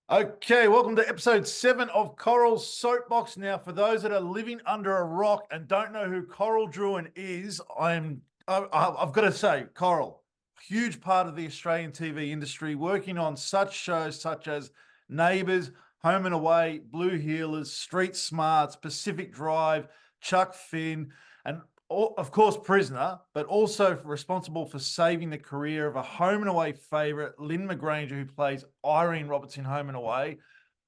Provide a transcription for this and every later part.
Okay, welcome to episode 7 of Corals Soapbox. Now, for those that are living under a rock and don't know who Coral Drouyn is, I've got to say, Coral, huge part of the Australian TV industry, working on such shows such as Neighbours, Home and Away, Blue Heelers, Street Smarts, Pacific Drive, Chuck Finn, and of course, Prisoner, but also responsible for saving the career of a Home and Away favourite, Lynn McGranger, who plays Irene Roberts in Home and Away.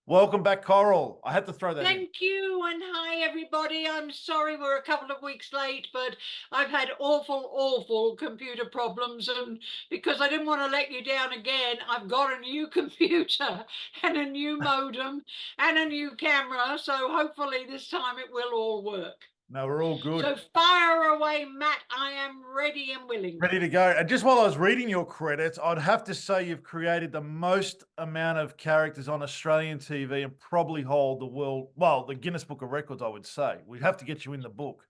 Welcome back, Coral. I had to throw that in. Thank you, and hi everybody. I'm sorry we're a couple of weeks late, but I've had awful computer problems, and because I didn't want to let you down again, I've got a new computer and a new modem and a new camera, so hopefully this time it will all work. No, we're all good. So fire away, Matt. I am ready and willing. Ready to go. And just while I was reading your credits, I'd have to say you've created the most amount of characters on Australian TV and probably hold the Guinness Book of Records, I would say. We have to get you in the book.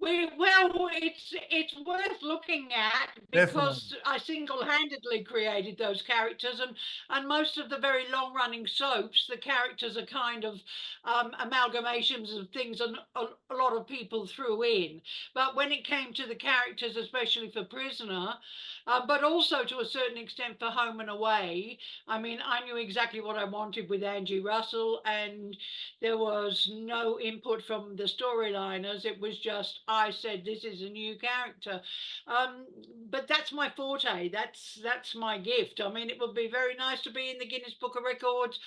Well, it's worth looking at because Definitely. I single-handedly created those characters, and most of the very long-running soaps, the characters are kind of amalgamations of things and a lot of people threw in. But when it came to the characters, especially for Prisoner, but also to a certain extent for Home and Away, I mean, I knew exactly what I wanted with Angie Russell, and there was no input from the storyliners. It was just, I said, this is a new character. But that's my forte. That's my gift. I mean, it would be very nice to be in the Guinness Book of Records,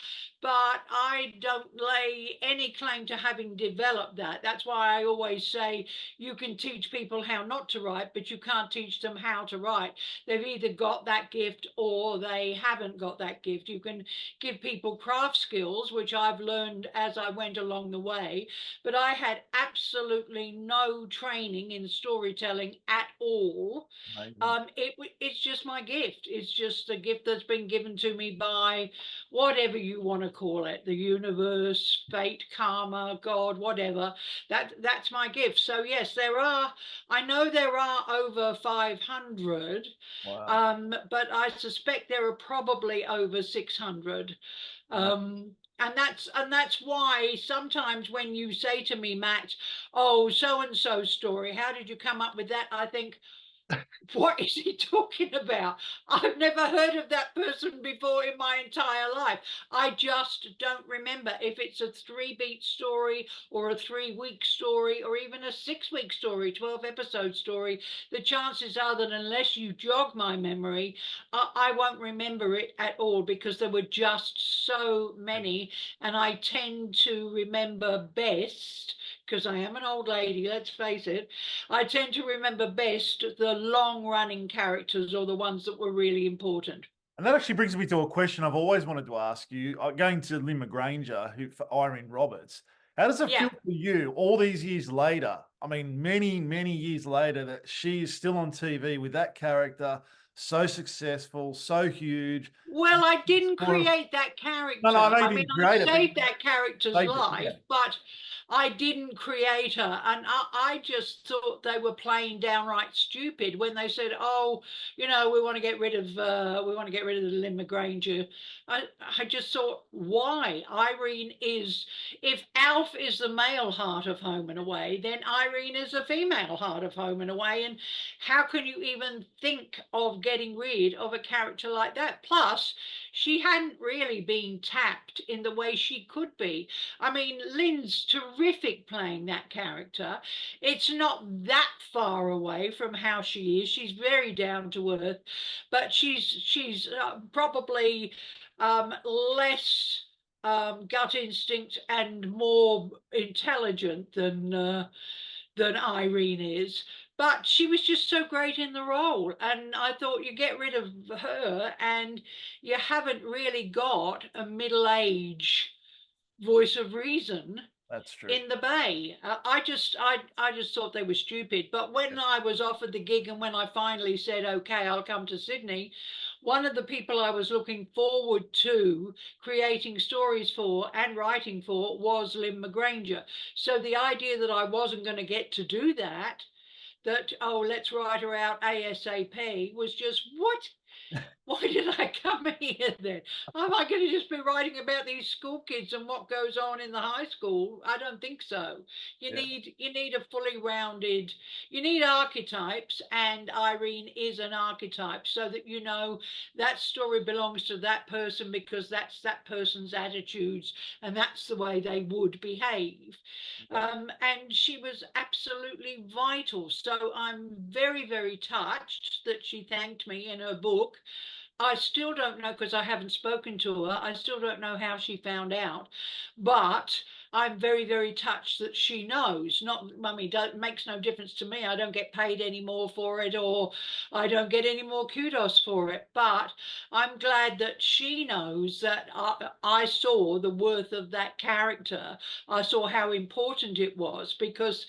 but I don't lay any claim to having developed that. That's why I always say you can teach people how not to write, but you can't teach them how to write. They've either got that gift or they haven't got that gift. You can give people craft skills, which I've learned as I went along the way, but I had absolutely no training in storytelling at all. It's just my gift. It's just a gift that's been given to me by whatever you want to call it, the universe, fate, karma, God, whatever. That's my gift. So yes, I know there are over 500, Wow. but I suspect there are probably over 600. Wow. And that's why sometimes when you say to me, Matt, oh, so and so story, how did you come up with that? I think, what is he talking about? I've never heard of that person before in my entire life. I just don't remember if it's a 3-beat story or a 3-week story or even a 6-week story, 12-episode story. The chances are that unless you jog my memory, I won't remember it at all because there were just so many. And I tend to remember best, because I am an old lady, let's face it, I tend to remember best the long-running characters or the ones that were really important. And that actually brings me to a question I've always wanted to ask you. Going to Lynn McGranger, who for Irene Roberts, how does it Yeah. feel for you all these years later? I mean, many years later, that she is still on TV with that character, so successful, so huge. Well, I didn't Sort of, create that no, I character. know you I mean, didn't I create it, but saved that character's saved it. life, Yeah. but I didn't create her. And I just thought they were playing downright stupid when they said, "Oh, we want to get rid of the Lynn McGranger." I just thought, why? If Alf is the male heart of Home and Away, then Irene is the female heart of Home and Away. And how can you even think of getting rid of a character like that? Plus, she hadn't really been tapped in the way she could be. I mean, Lynn's terrific playing that character. It's not that far away from how she is. She's very down to earth, but she's probably less gut instinct and more intelligent than Irene is. But she was just so great in the role. And I thought you get rid of her and you haven't really got a middle age voice of reason That's true. in the Bay. I just thought they were stupid. But when I was offered the gig and when I finally said, okay, I'll come to Sydney, one of the people I was looking forward to creating stories for and writing for was Lynn McGranger. So the idea that I wasn't going to get to do that, oh, let's write her out ASAP, was just, what? why did I come here then? Am I going to just be writing about these school kids and what goes on in the high school? I don't think so. Yeah. You need a fully rounded, you need archetypes, and Irene is an archetype, so that you know that story belongs to that person because that's that person's attitudes and that's the way they would behave. And she was absolutely vital. So I'm very, very touched that she thanked me in her book. I still don't know because I haven't spoken to her. I still don't know how she found out, but I'm very, very touched that she knows. Not, mummy, don't makes no difference to me. I don't get paid any more for it, or I don't get any more kudos for it. But I'm glad that she knows that I saw the worth of that character. I saw how important it was because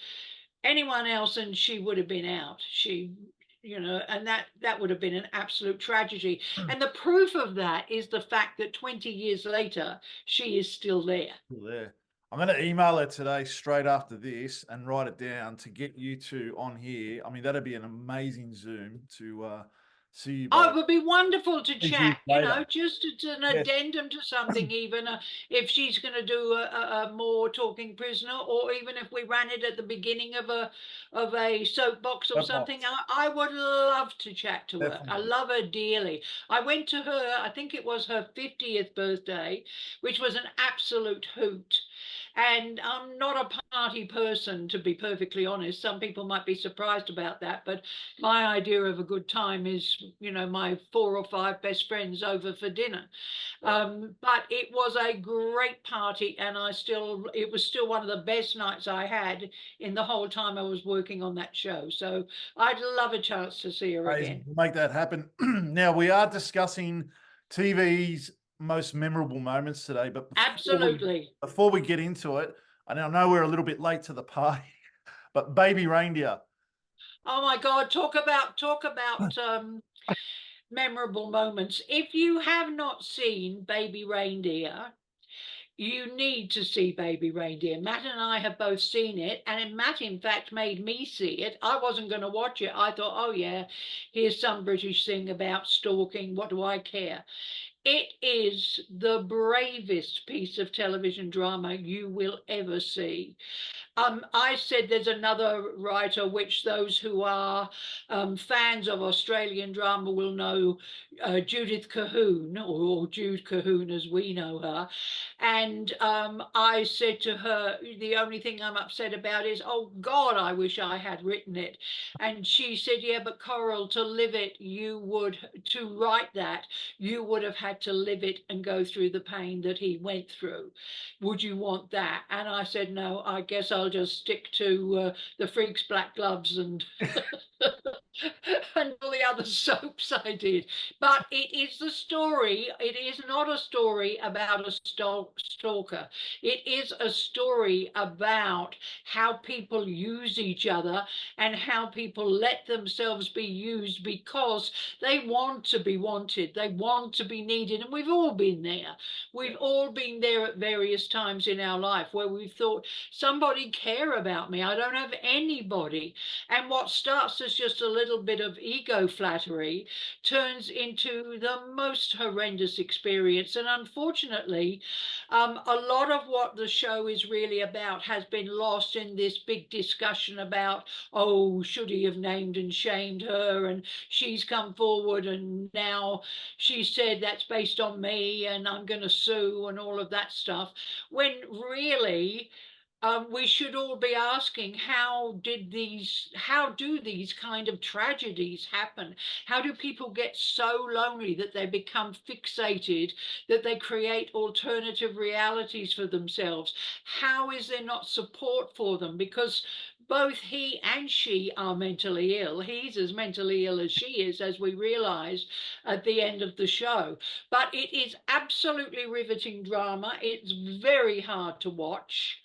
anyone else and she would have been out. She, you know, and that would have been an absolute tragedy. And the proof of that is the fact that 20 years later she is still there. Still there. I'm going to email her today straight after this and write it down to get you two on here. I mean, that'd be an amazing Zoom to see you Oh, both it would be wonderful to 20 years chat, you know, later. just as an Yes. addendum to something, even if she's going to do a more talking prisoner, or even if we ran it at the beginning of a soapbox or something. Soapbox. I would love to chat to her. I Definitely. love her dearly. I went to her, I think it was her 50th birthday, which was an absolute hoot. And I'm not a party person, to be perfectly honest. Some people might be surprised about that, but my idea of a good time is, you know, my 4 or 5 best friends over for dinner. Yeah. But it was a great party, and it was still one of the best nights I had in the whole time I was working on that show. So I'd love a chance to see her Amazing. again. We'll make that happen. Now, we are discussing TV's most memorable moments today, but Absolutely. before we get into it, and I know we're a little bit late to the party, but Baby Reindeer. Oh my God, talk about memorable moments. If you have not seen Baby Reindeer, you need to see Baby Reindeer. Matt and I have both seen it, and Matt, in fact, made me see it. I wasn't going to watch it. I thought, oh, yeah, here's some British thing about stalking. What do I care? It is the bravest piece of television drama you will ever see. I said there's another writer, which those who are fans of Australian drama will know, Judith Cahoon, or Jude Cahoon as we know her. And I said to her, the only thing I'm upset about is, oh God, I wish I had written it. And she said, yeah, but Coral, to live it, to write that, you would have had to live it and go through the pain that he went through. Would you want that? And I said, no, I guess I'll just stick to the Freaks Black Gloves and and all the other soaps I did. But it is the story. It is not a story about a stalker. It is a story about how people use each other and how people let themselves be used because they want to be wanted. They want to be needed. And we've all been there. We've all been there at various times in our life where we've thought, somebody care about me. I don't have anybody. And what starts as just a little bit of ego flattery turns into the most horrendous experience. And unfortunately, a lot of what the show is really about has been lost in this big discussion about, oh, should he have named and shamed her? And she's come forward and now she said that's based on me and I'm going to sue and all of that stuff. When really, we should all be asking, how do these kind of tragedies happen? How do people get so lonely that they become fixated, that they create alternative realities for themselves? How is there not support for them? Because both he and she are mentally ill. He's as mentally ill as she is, as we realized at the end of the show. But it is absolutely riveting drama. It's very hard to watch.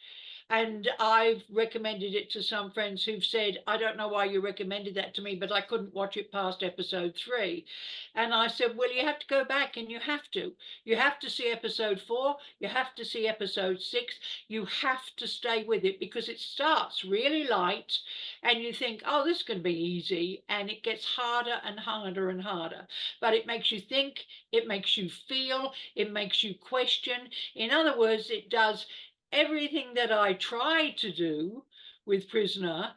And I've recommended it to some friends who've said, I don't know why you recommended that to me, but I couldn't watch it past episode 3. And I said, well, you have to go back and you have to. You have to see episode 4. You have to see episode 6. You have to stay with it because it starts really light and you think, oh, this is going to be easy. And it gets harder and harder and harder. But it makes you think, it makes you feel, it makes you question. In other words, it does everything that I tried to do with Prisoner,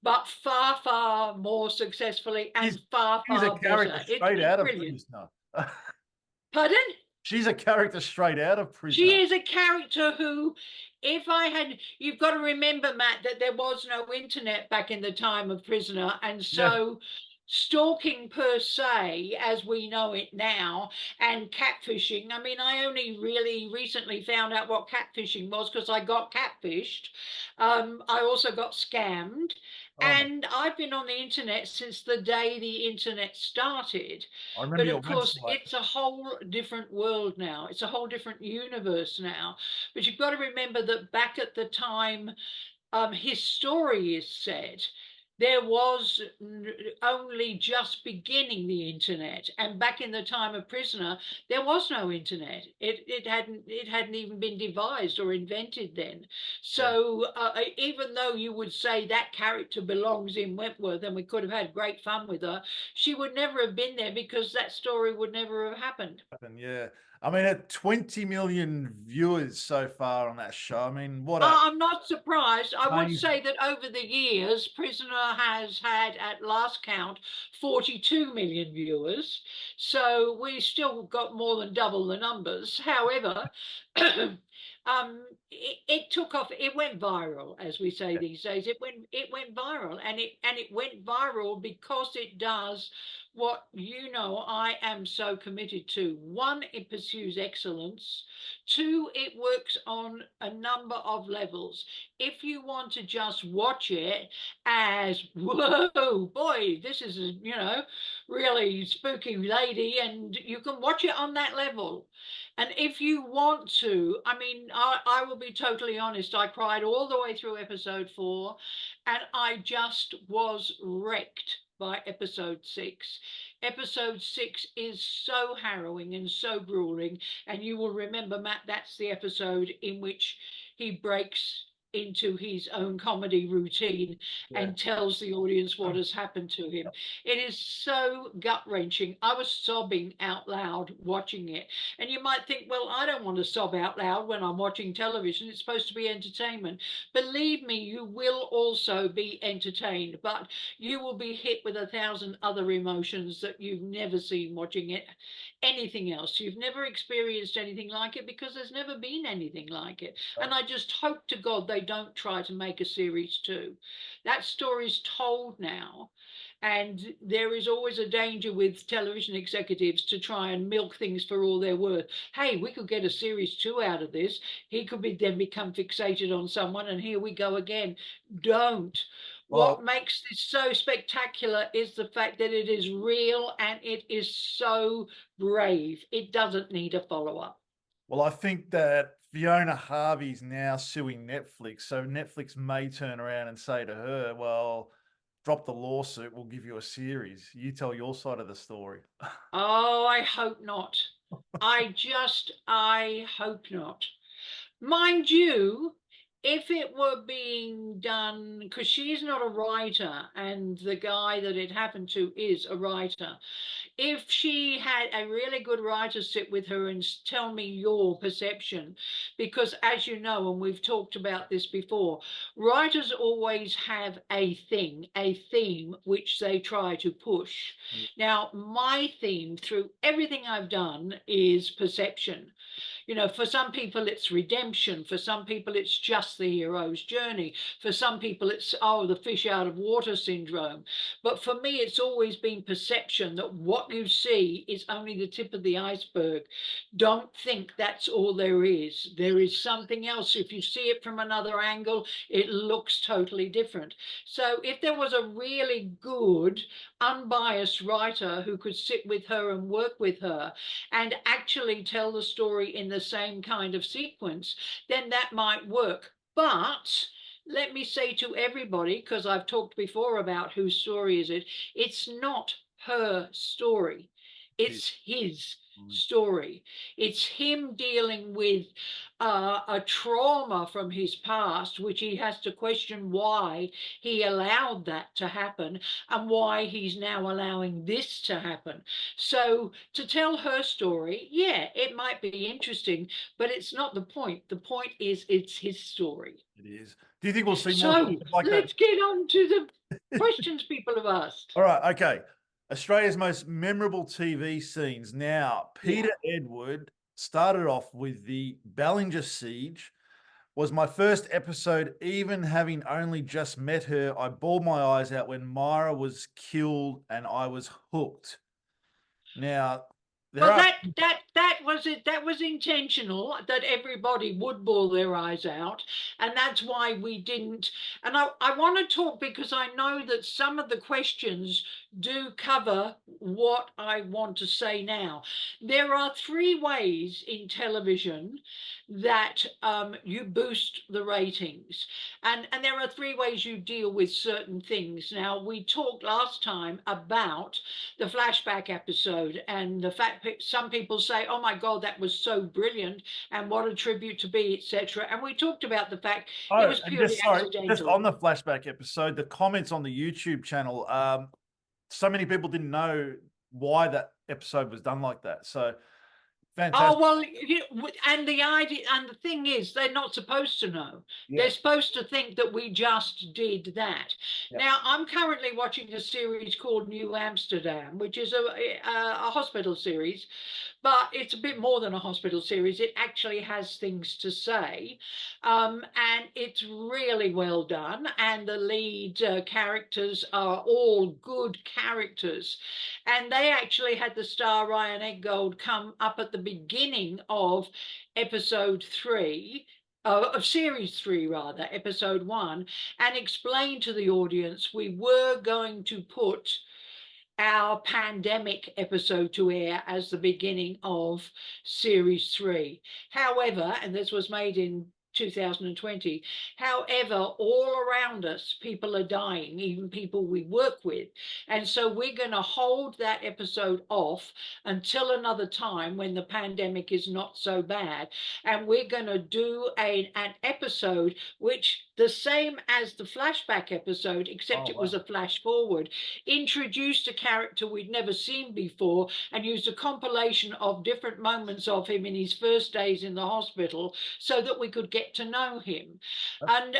but far, far more successfully and She's, far, she's a far character better. straight It's out of brilliant. Prisoner. Pardon? She's a character straight out of Prisoner. She is a character who, if I had, you've got to remember, Matt, that there was no internet back in the time of Prisoner. And Yeah. so stalking per se, as we know it now, and catfishing. I mean, I only really recently found out what catfishing was because I got catfished. I also got scammed. Oh my, And I've been on the internet since the day the internet started. I remember But your of course, website. it's a whole different world now. It's a whole different universe now. But you've got to remember that back at the time his story is set, there was only just beginning the internet, and back in the time of Prisoner, there was no internet. It hadn't even been devised or invented then. Yeah. So even though you would say that character belongs in Wentworth, and we could have had great fun with her, she would never have been there because that story would never have happened. Yeah. I mean, at 20 million viewers so far on that show. I mean, what a I'm not surprised. I would amazing. say that over the years, Prisoner has had, at last count, 42 million viewers. So we still got more than double the numbers. However, it took off. It went viral, as we say these days. It went viral, and it went viral because it does what I am so committed to. One, it pursues excellence. Two, it works on a number of levels. If you want to just watch it as, whoa, boy, this is really spooky lady, and you can watch it on that level. And if you want to, I mean, I will be totally honest, I cried all the way through episode 4, and I just was wrecked by episode 6. Episode 6 is so harrowing and so grueling. And you will remember, Matt, that's the episode in which he breaks into his own comedy routine Yeah. and tells the audience what has happened to him. It is so gut-wrenching. I was sobbing out loud watching it. And you might think, well, I don't want to sob out loud when I'm watching television. It's supposed to be entertainment. Believe me, you will also be entertained, but you will be hit with 1,000 other emotions that you've never seen watching it. Anything else. You've never experienced anything like it because there's never been anything like it. And I just hope to God they don't try to make a series 2. That story's told now. And there is always a danger with television executives to try and milk things for all they're worth. Hey, we could get a series 2 out of this. He could then become fixated on someone, and here we go again. Don't. What Well, makes this so spectacular is the fact that it is real and it is so brave. It doesn't need a follow-up. well, I think that Fiona Harvey's now suing Netflix, so Netflix may turn around and say to her, "Well, drop the lawsuit. We'll give you a series. You tell your side of the story." Oh, I hope not. I hope not. Mind you, if it were being done, because she's not a writer and the guy that it happened to is a writer, if she had a really good writer sit with her and tell me your perception, because as you know, and we've talked about this before, writers always have a theme which they try to push. Now, my theme through everything I've done is perception. For some people it's redemption. For some people it's just the hero's journey. For some people it's, oh, the fish out of water syndrome. But for me, it's always been perception, that what you see is only the tip of the iceberg. Don't think that's all there is. There is something else. If you see it from another angle, it looks totally different. So if there was a really good, unbiased writer who could sit with her and work with her and actually tell the story in the same kind of sequence, then that might work. But let me say to everybody, because I've talked before about whose story is it, it's not her story. It is. It's his Mm. story. It's him dealing with a trauma from his past, which he has to question why he allowed that to happen and why he's now allowing this to happen. So to tell her story, yeah, it might be interesting, but it's not the point. The point is it's his story. It is. Do you think we'll see more So like that? let's get on to the questions people have asked. All right, okay. Australia's most memorable TV scenes. Now, Yeah. Peter Edward started off with the Ballinger Siege. Was my first episode, even having only just met her. I bawled my eyes out when Myra was killed and I was hooked. Now, there Well, are that was it. That was intentional. That everybody would bawl their eyes out, and that's why we didn't. And I want to talk because I know that some of the questions do cover what I want to say now. There are three ways in television that you boost the ratings, and there are three ways you deal with certain things. Now, we talked last time about the flashback episode and the fact that some people say, oh my God, that was so brilliant and what a tribute to be, etc. And we talked about the fact it oh, was and purely just sorry, just accidental. on the flashback episode, the comments on the YouTube channel, so many people didn't know why that episode was done like that. So Oh fantastic. well, and the idea and the thing is, they're not supposed to know. Yeah. They're supposed to think that we just did that. Yeah. Now, I'm currently watching a series called New Amsterdam, which is a hospital series, but it's a bit more than a hospital series. It actually has things to say, and it's really well done. And the lead characters are all good characters, and they actually had the star Ryan Eggold come up at the beginning of episode 3 of series 3, rather, episode 1, and explain to the audience we were going to put our pandemic episode to air as the beginning of series 3. However, and this was made in 2020. However, all around us, people are dying, even people we work with. And so we're going to hold that episode off until another time when the pandemic is not so bad. And we're going to do an episode which the same as the flashback episode, except Oh it was a wow. flash forward, introduced a character we'd never seen before and used a compilation of different moments of him in his first days in the hospital so that we could get to know him. And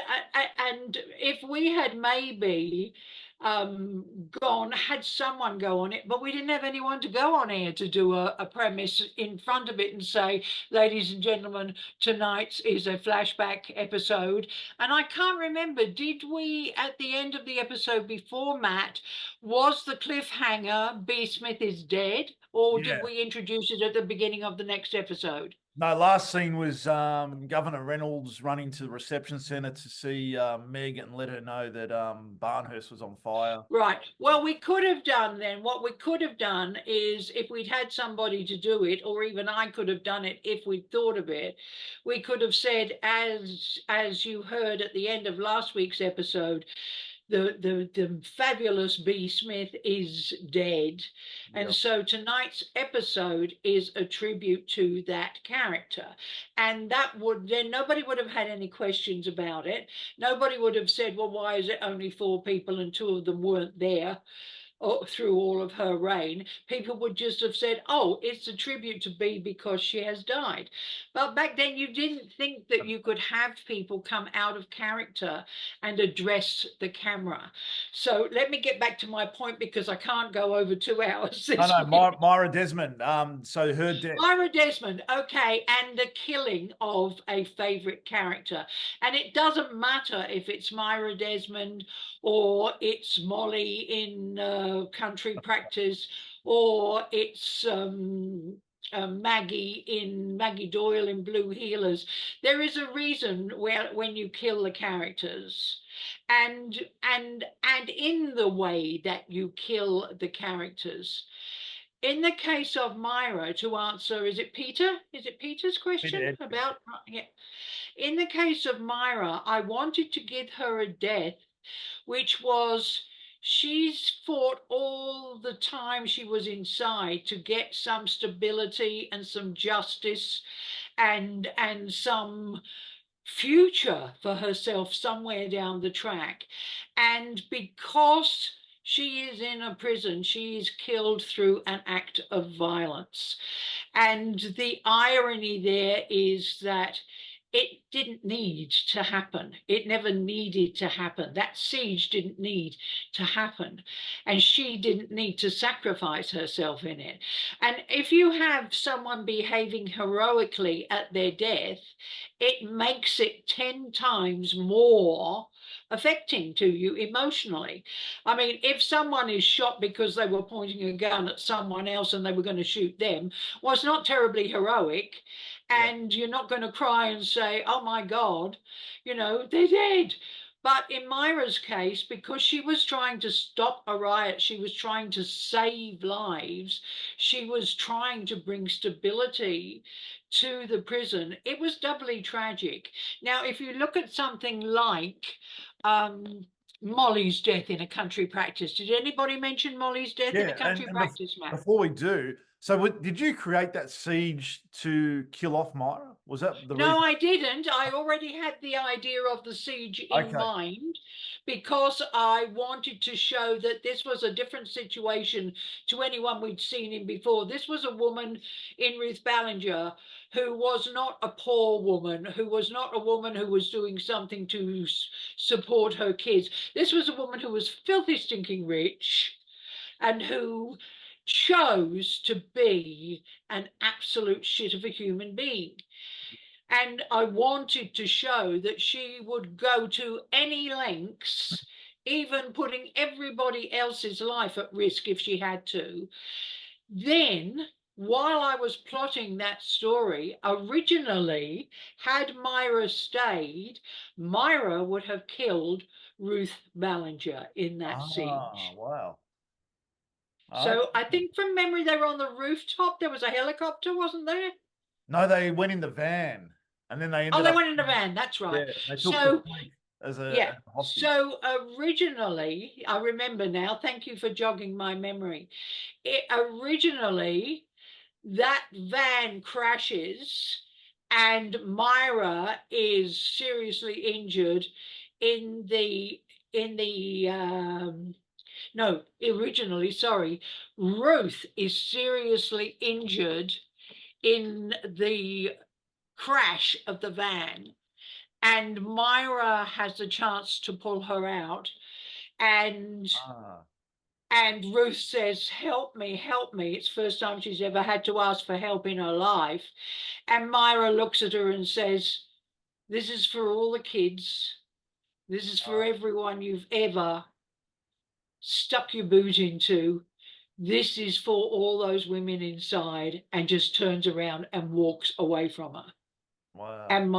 if we had maybe had someone go on it, but we didn't have anyone to go on air to do a premise in front of it and say, ladies and gentlemen, tonight's is a flashback episode. And I can't remember, did we at the end of the episode before Matt, was the cliffhanger B. Smith is dead, or did Yeah. we introduce it at the beginning of the next episode? No, last scene was Governor Reynolds running to the reception centre to see Meg and let her know that Barnhurst was on fire. Right. Well, we could have done then, what we could have done is if we'd had somebody to do it, or even I could have done it if we'd thought of it, we could have said, as you heard at the end of last week's episode, the fabulous B. Smith is dead. And Yeah. so tonight's episode is a tribute to that character. And that would then nobody would have had any questions about it. Nobody would have said, well, why is it only 4 people and 2 of them weren't there? Through all of her reign, people would just have said, oh, it's a tribute to B because she has died. But back then, you didn't think that you could have people come out of character and address the camera. So let me get back to my point because I can't go over 2 hours No, this no, week. Myra Desmond. So her death. Myra Desmond, okay, and the killing of a favourite character. And it doesn't matter if it's Myra Desmond or it's Molly in Country Practice or it's Maggie Doyle in Blue Healers. There is a reason where when you kill the characters, and in the way that you kill the characters, In the case of Myra, to answer, is it Peter? Is it Peter's question Peter. about? Yeah. In the case of Myra, I wanted to give her a death, which was she's fought all the time she was inside to get some stability and some justice and some future for herself somewhere down the track. And because she is in a prison, she is killed through an act of violence. And the irony there is that it didn't need to happen. It never needed to happen. That siege didn't need to happen. And she didn't need to sacrifice herself in it. And if you have someone behaving heroically at their death, it makes it 10 times more affecting to you emotionally. I mean, if someone is shot because they were pointing a gun at someone else and they were going to shoot them, well, it's not terribly heroic. Yeah. And you're not going to cry and say, oh my God, they're dead. But in Myra's case, because she was trying to stop a riot, she was trying to save lives, she was trying to bring stability to the prison, it was doubly tragic. Now, if you look at something like Molly's death in A Country Practice, did anybody mention Molly's death in A Yeah, Country Practice, Matt? before we do, so did you create that siege to kill off Myra? Was that the No, reason? I didn't. I already had the idea of the siege in Okay. mind because I wanted to show that this was a different situation to anyone we'd seen in before. This was a woman in Ruth Ballinger who was not a poor woman, who was not a woman who was doing something to support her kids. This was a woman who was filthy stinking rich and who chose to be an absolute shit of a human being. And I wanted to show that she would go to any lengths, even putting everybody else's life at risk if she had to. Then, while I was plotting that story, originally, had Myra stayed, Myra would have killed Ruth Ballinger in that siege. Wow. So Okay. I think from memory, they were on the rooftop. There was a helicopter, wasn't there? No, they went in the van, and then they Oh, ended they up. went in the van. That's right. Yeah, they took the So fleet as yeah. a hostage. So originally, I remember now, thank you for jogging my memory. Originally, that van crashes and Myra is seriously injured in the no, originally, sorry, Ruth is seriously injured in the crash of the van, and Myra has a chance to pull her out, and Ah, and Ruth says, help me, help me. It's the first time she's ever had to ask for help in her life. And Myra looks at her and says, this is for all the kids. This is for everyone you've ever stuck your boot into. This is for all those women inside, and just turns around and walks away from her. wow. And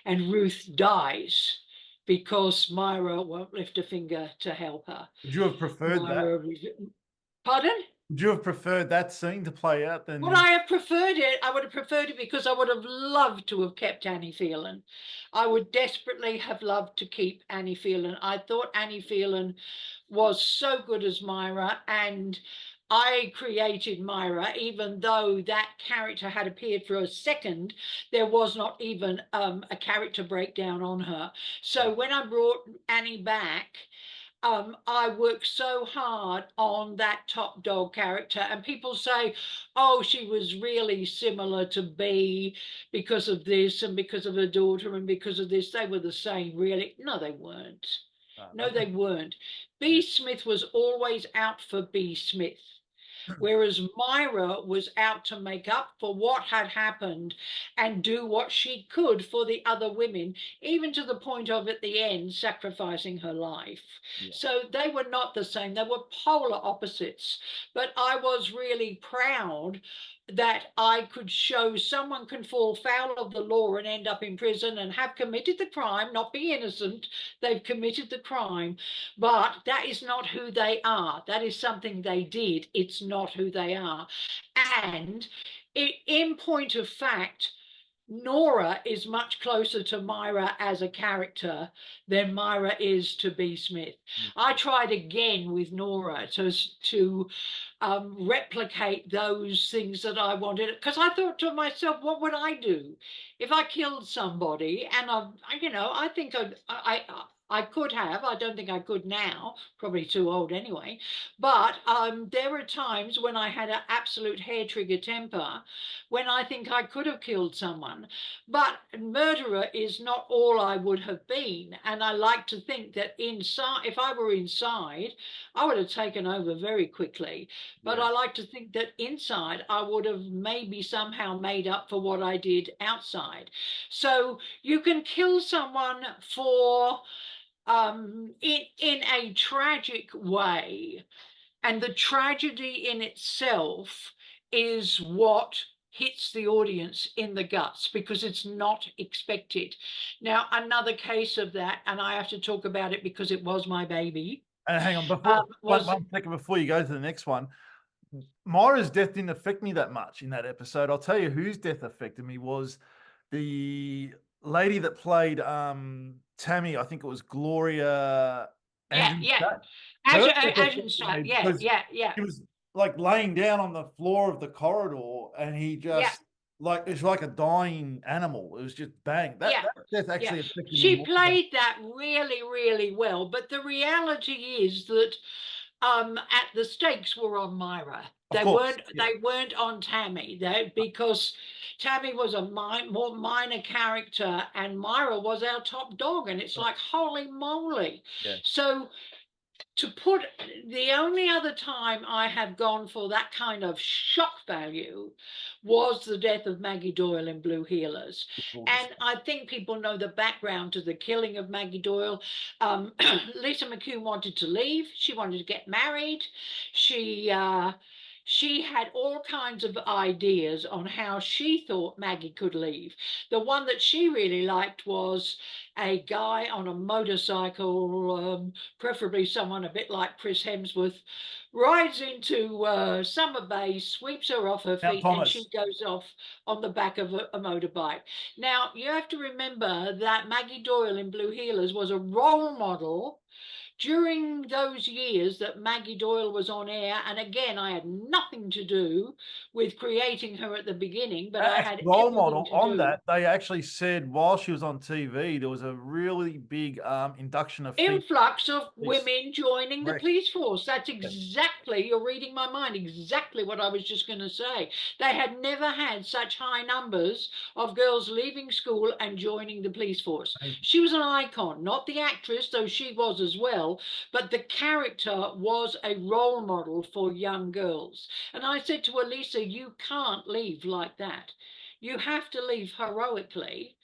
and Ruth dies because Myra won't lift a finger to help her. Would you have preferred that? Myra, pardon? Would you have preferred that scene to play out Would than? I have preferred it? I would have preferred it because I would have loved to have kept Annie Phelan. I would desperately have loved to keep Annie Phelan. I thought Annie Phelan was so good as Myra, and I created Myra, even though that character had appeared for a second, there was not even a character breakdown on her. So when I brought Annie back, I worked so hard on that top dog character, and people say, oh, she was really similar to B because of this and because of her daughter and because of this. They were the same, really. No, they weren't. No, they weren't. B. Smith was always out for B. Smith, whereas Myra was out to make up for what had happened and do what she could for the other women, even to the point of, at the end, sacrificing her life. Yeah. So they were not the same. They were polar opposites. But I was really proud that I could show someone can fall foul of the law and end up in prison and have committed the crime, not be innocent. They've committed the crime, but that is not who they are. That is something they did. It's not who they are. And in point of fact, Nora is much closer to Myra as a character than Myra is to B. Smith. I tried again with Nora to replicate those things that I wanted, because I thought to myself, what would I do if I killed somebody? And I think I could have. I don't think I could now. Probably too old anyway. But there were times when I had an absolute hair trigger temper, when I think I could have killed someone. But murderer is not all I would have been. And I like to think that inside, if I were inside, I would have taken over very quickly. But Yeah. I like to think that inside, I would have maybe somehow made up for what I did outside. So you can kill someone for in a tragic way, and the tragedy in itself is what hits the audience in the guts because it's not expected. Now, another case of that, and I have to talk about it because it was my baby, And hang on, before was one second before you go to the next one, Myra's death didn't affect me that much in that episode. I'll tell you whose death affected me was the lady that played Tammy. I think it was Gloria yeah, Andrew. yeah, Her death as affected me yeah, because yeah, yeah, he was like laying down on the floor of the corridor, and he yeah. just like it's like a dying animal. It was just bang. Yeah, That death yeah. actually affected me She more than played that really, really well. But the reality is that at the stakes were on Myra. of course. Yeah. They weren't on Tammy. Because Tammy was a more minor character and Myra was our top dog. And it's like, holy moly. Yeah. So to put the only other time I have gone for that kind of shock value was the death of Maggie Doyle in Blue Heelers. And I think people know the background to the killing of Maggie Doyle. Lisa McCune wanted to leave. She wanted to get married. She she had all kinds of ideas on how she thought Maggie could leave. The one that she really liked was a guy on a motorcycle, preferably someone a bit like Chris Hemsworth, rides into Summer Bay, sweeps her off her Mount feet, and she Thomas. goes off on the back of a motorbike. Now, you have to remember that Maggie Doyle in Blue Heelers was a role model during those years that Maggie Doyle was on air. And again, I had nothing to do with creating her at the beginning, but I As had role everything model to on do. that, they actually said while she was on TV, there was a really big induction of female Influx of police. women joining the Correct. police force. That's exactly, you're reading my mind, exactly what I was just going to say. They had never had such high numbers of girls leaving school and joining the police force. She was an icon, not the actress, though she was as well, but the character was a role model for young girls. And I said to Elisa, you can't leave like that. You have to leave heroically.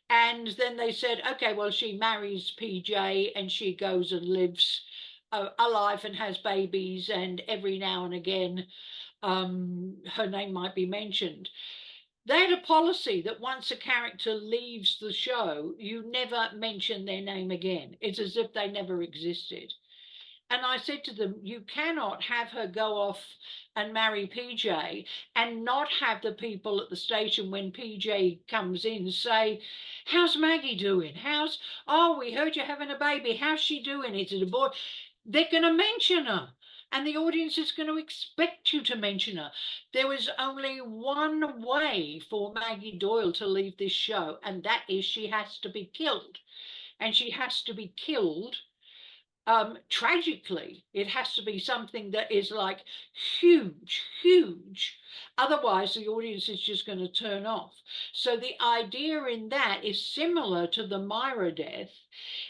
And then they said, okay, well, she marries PJ and she goes and lives a life and has babies, and every now and again her name might be mentioned. They had a policy that once a character leaves the show, you never mention their name again. It's as if they never existed. And I said to them, you cannot have her go off and marry PJ and not have the people at the station when PJ comes in say, how's Maggie doing? Oh, we heard you're having a baby. How's she doing? Is it a boy? They're going to mention her. And the audience is going to expect you to mention her. There was only one way for Maggie Doyle to leave this show, and that is she has to be killed. And she has to be killed tragically. It has to be something that is like huge, huge. Otherwise, the audience is just going to turn off. So the idea in that is similar to the Myra death,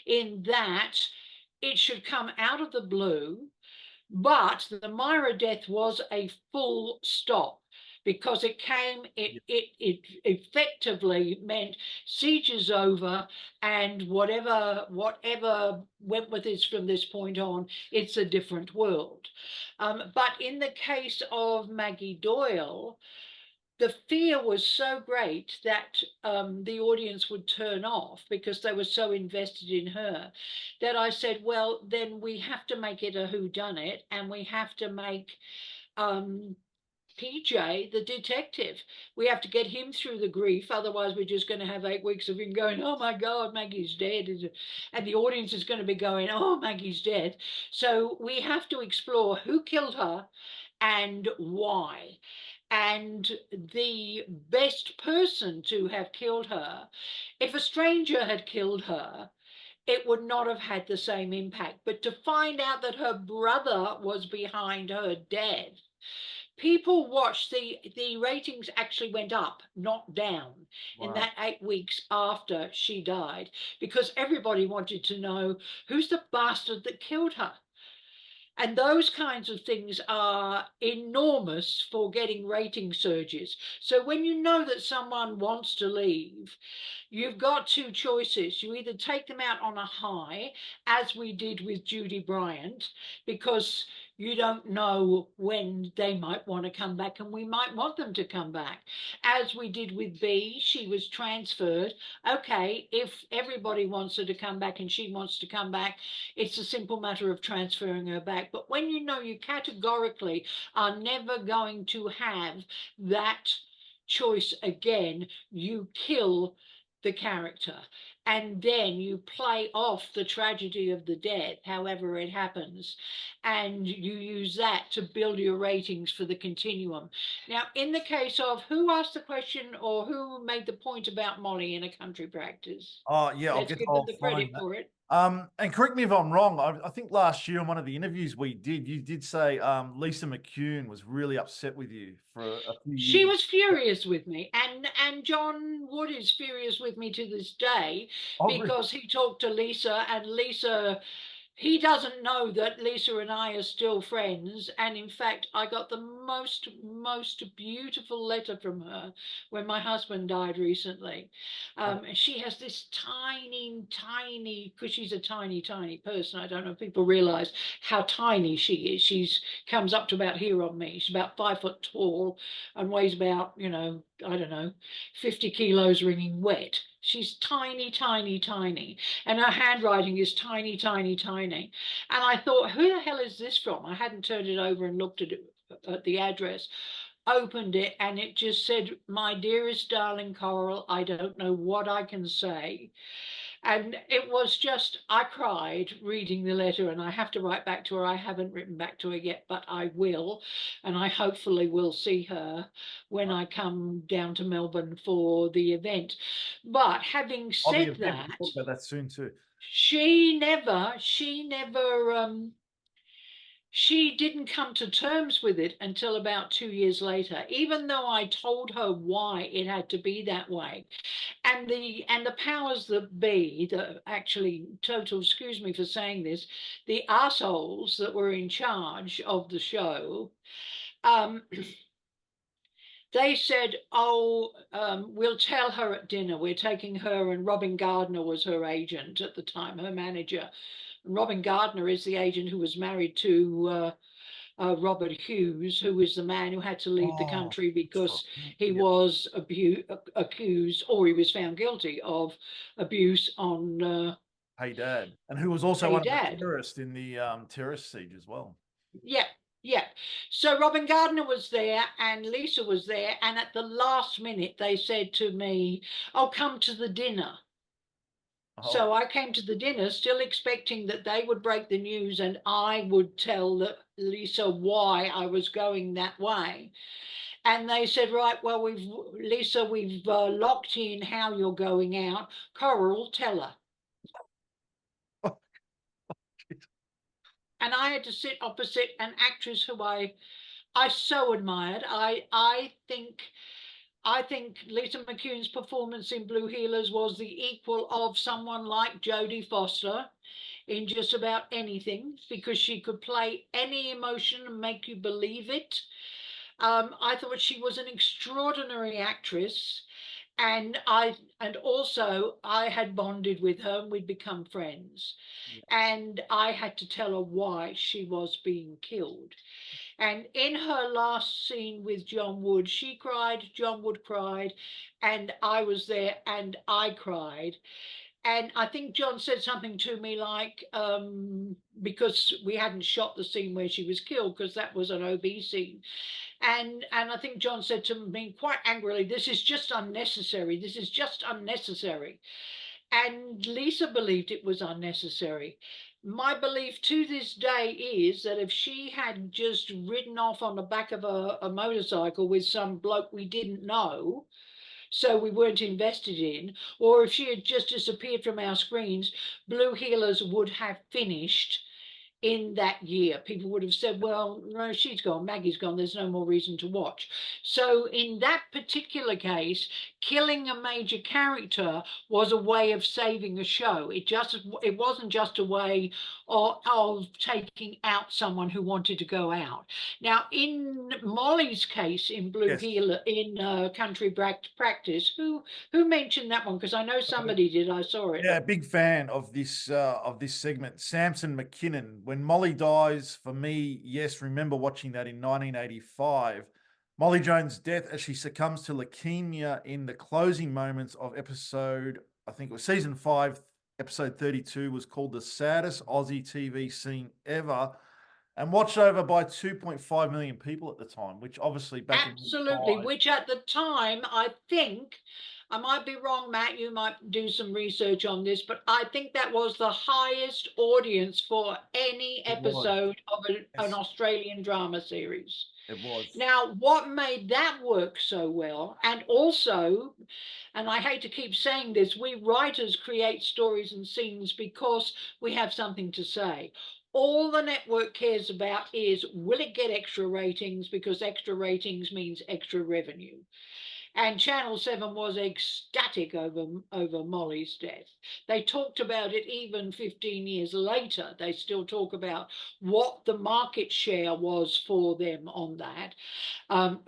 in that it should come out of the blue, but the Myra death was a full stop. because it effectively meant siege is over, and whatever Wentworth is from this point on, it's a different world. But in the case of Maggie Doyle, the fear was so great that the audience would turn off because they were so invested in her, that I said, well, then we have to make it a whodunit, and we have to make PJ the detective. We have to get him through the grief. Otherwise, we're just going to have 8 weeks of him going, oh my God, Maggie's dead. And the audience is going to be going, oh, Maggie's dead. So we have to explore who killed her and why. And the best person to have killed her, if a stranger had killed her, it would not have had the same impact. But to find out that her brother was behind her death, people watched, the ratings actually went up, not down, in that 8 weeks after she died, because everybody wanted to know who's the bastard that killed her. And those kinds of things are enormous for getting rating surges. So when you know that someone wants to leave, you've got two choices. You either take them out on a high, as we did with Judy Bryant, because you don't know when they might want to come back, and we might want them to come back. As we did with B, she was transferred. Okay, if everybody wants her to come back and she wants to come back, it's a simple matter of transferring her back. But when you know you categorically are never going to have that choice again, you kill the character, and then you play off the tragedy of the death, however it happens, and you use that to build your ratings for the continuum. Now, in the case of who asked the question or who made the point about Molly in A Country Practice? Oh, yeah, Let's give them the credit for it. And correct me if I'm wrong. I think last year in one of the interviews we did, you did say Lisa McCune was really upset with you for a few years. She was furious with me, and John Wood is furious with me to this day, because he talked to Lisa, and Lisa, he doesn't know that Lisa and I are still friends. And in fact, I got the most beautiful letter from her when my husband died recently. She has this tiny, because she's a tiny person. I don't know if people realize how tiny she is. She's comes up to about here on me. She's about 5 foot tall and weighs about, I don't know, 50 kilos wringing wet. She's tiny. And her handwriting is tiny. And I thought, who the hell is this from? I hadn't turned it over and looked at it, at the address. Opened it, and it just said, my dearest darling Coral, I don't know what I can say. And it was just, I cried reading the letter, and I have to write back to her. I haven't written back to her yet, but I will. And I hopefully will see her when I come down to Melbourne for the event. But having said that, we'll talk about that soon too. She didn't come to terms with it until about 2 years later, even though I told her why it had to be that way. And the powers that be, excuse me for saying this, the assholes that were in charge of the show, they said, we'll tell her at dinner. We're taking her, and Robin Gardner was her agent at the time, her manager. Robin Gardner is the agent who was married to Robert Hughes, who was the man who had to leave the country because he was accused, or he was found guilty of abuse on Hey Dad, and who was also one of the terrorists in the terrorist siege as well. Yeah. So Robin Gardner was there, and Lisa was there, and at the last minute they said to me, "Oh, come to the dinner." So I came to the dinner, still expecting that they would break the news and I would tell Lisa why I was going that way. And they said, right, well, Lisa, we've locked in how you're going out. Coral, tell her. And I had to sit opposite an actress who I so admired. I think Lisa McCune's performance in Blue Heelers was the equal of someone like Jodie Foster in just about anything, because she could play any emotion and make you believe it. I thought she was an extraordinary actress, and also I had bonded with her and we'd become friends. Yeah. And I had to tell her why she was being killed. And in her last scene with John Wood, she cried, John Wood cried, and I was there and I cried. And I think John said something to me like, because we hadn't shot the scene where she was killed, because that was an OB scene. And I think John said to me quite angrily, "This is just unnecessary. This is just unnecessary." And Lisa believed it was unnecessary. My belief to this day is that if she had just ridden off on the back of a motorcycle with some bloke we didn't know, so we weren't invested in, or if she had just disappeared from our screens, Blue Healers would have finished in that year. People would have said, well, no, she's gone, Maggie's gone, there's no more reason to watch. So in that particular case, killing a major character was a way of saving a show. It wasn't just a way of taking out someone who wanted to go out. Now, in Molly's case in Blue Yes. Healer, in Country Practice, who mentioned that one? Because I know somebody did, I saw it. Yeah, big fan of this segment. Samson McKinnon. When Molly dies, for me, yes, remember watching that in 1985. Molly Jones' death as she succumbs to leukemia in the closing moments of episode, I think it was season 5, episode 32, was called the saddest Aussie TV scene ever, and watched over by 2.5 million people at the time, which obviously back in Absolutely, 85, which at the time, I think, I might be wrong, Matt, you might do some research on this, but I think that was the highest audience for any it was. episode of an Yes, Australian drama series. it was. Now, what made that work so well, and also, and I hate to keep saying this, we writers create stories and scenes because we have something to say. All the network cares about is, will it get extra ratings? Because extra ratings means extra revenue. And Channel 7 was ecstatic over Molly's death. They talked about it even 15 years later. They still talk about what the market share was for them on that.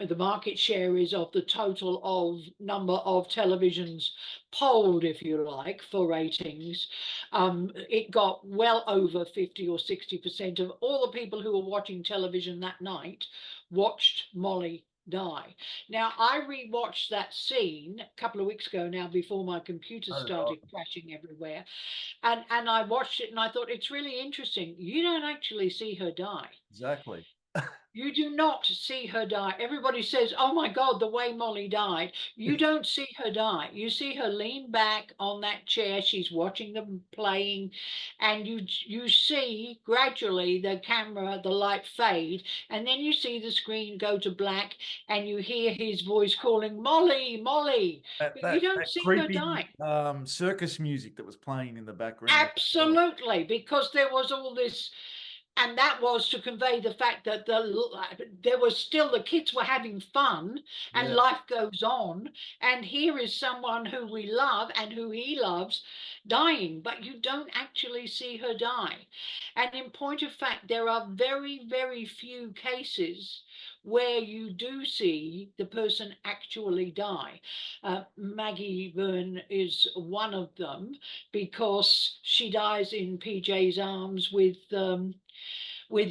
The market share is of the total of number of televisions polled, if you like, for ratings. It got well over 50 or 60% of all the people who were watching television that night watched Molly die. Now, I rewatched that scene a couple of weeks ago now before my computer Oh, started crashing everywhere. And I watched it and I thought, it's really interesting. You don't actually see her die. exactly. You do not see her die. Everybody says, oh my God, the way Molly died. You don't see her die. You see her lean back on that chair. She's watching them playing. And you see gradually the camera, the light fade. And then you see the screen go to black and you hear his voice calling, Molly, Molly. That You that don't that see her creepy die. circus music that was playing in the background as well. Absolutely, because there was all this, and that was to convey the fact that there was still, the kids were having fun and Yeah, life goes on, and here is someone who we love and who he loves dying, but you don't actually see her die. And in point of fact, there are very, very few cases where you do see the person actually die. Maggie Byrne is one of them, because she dies in PJ's arms with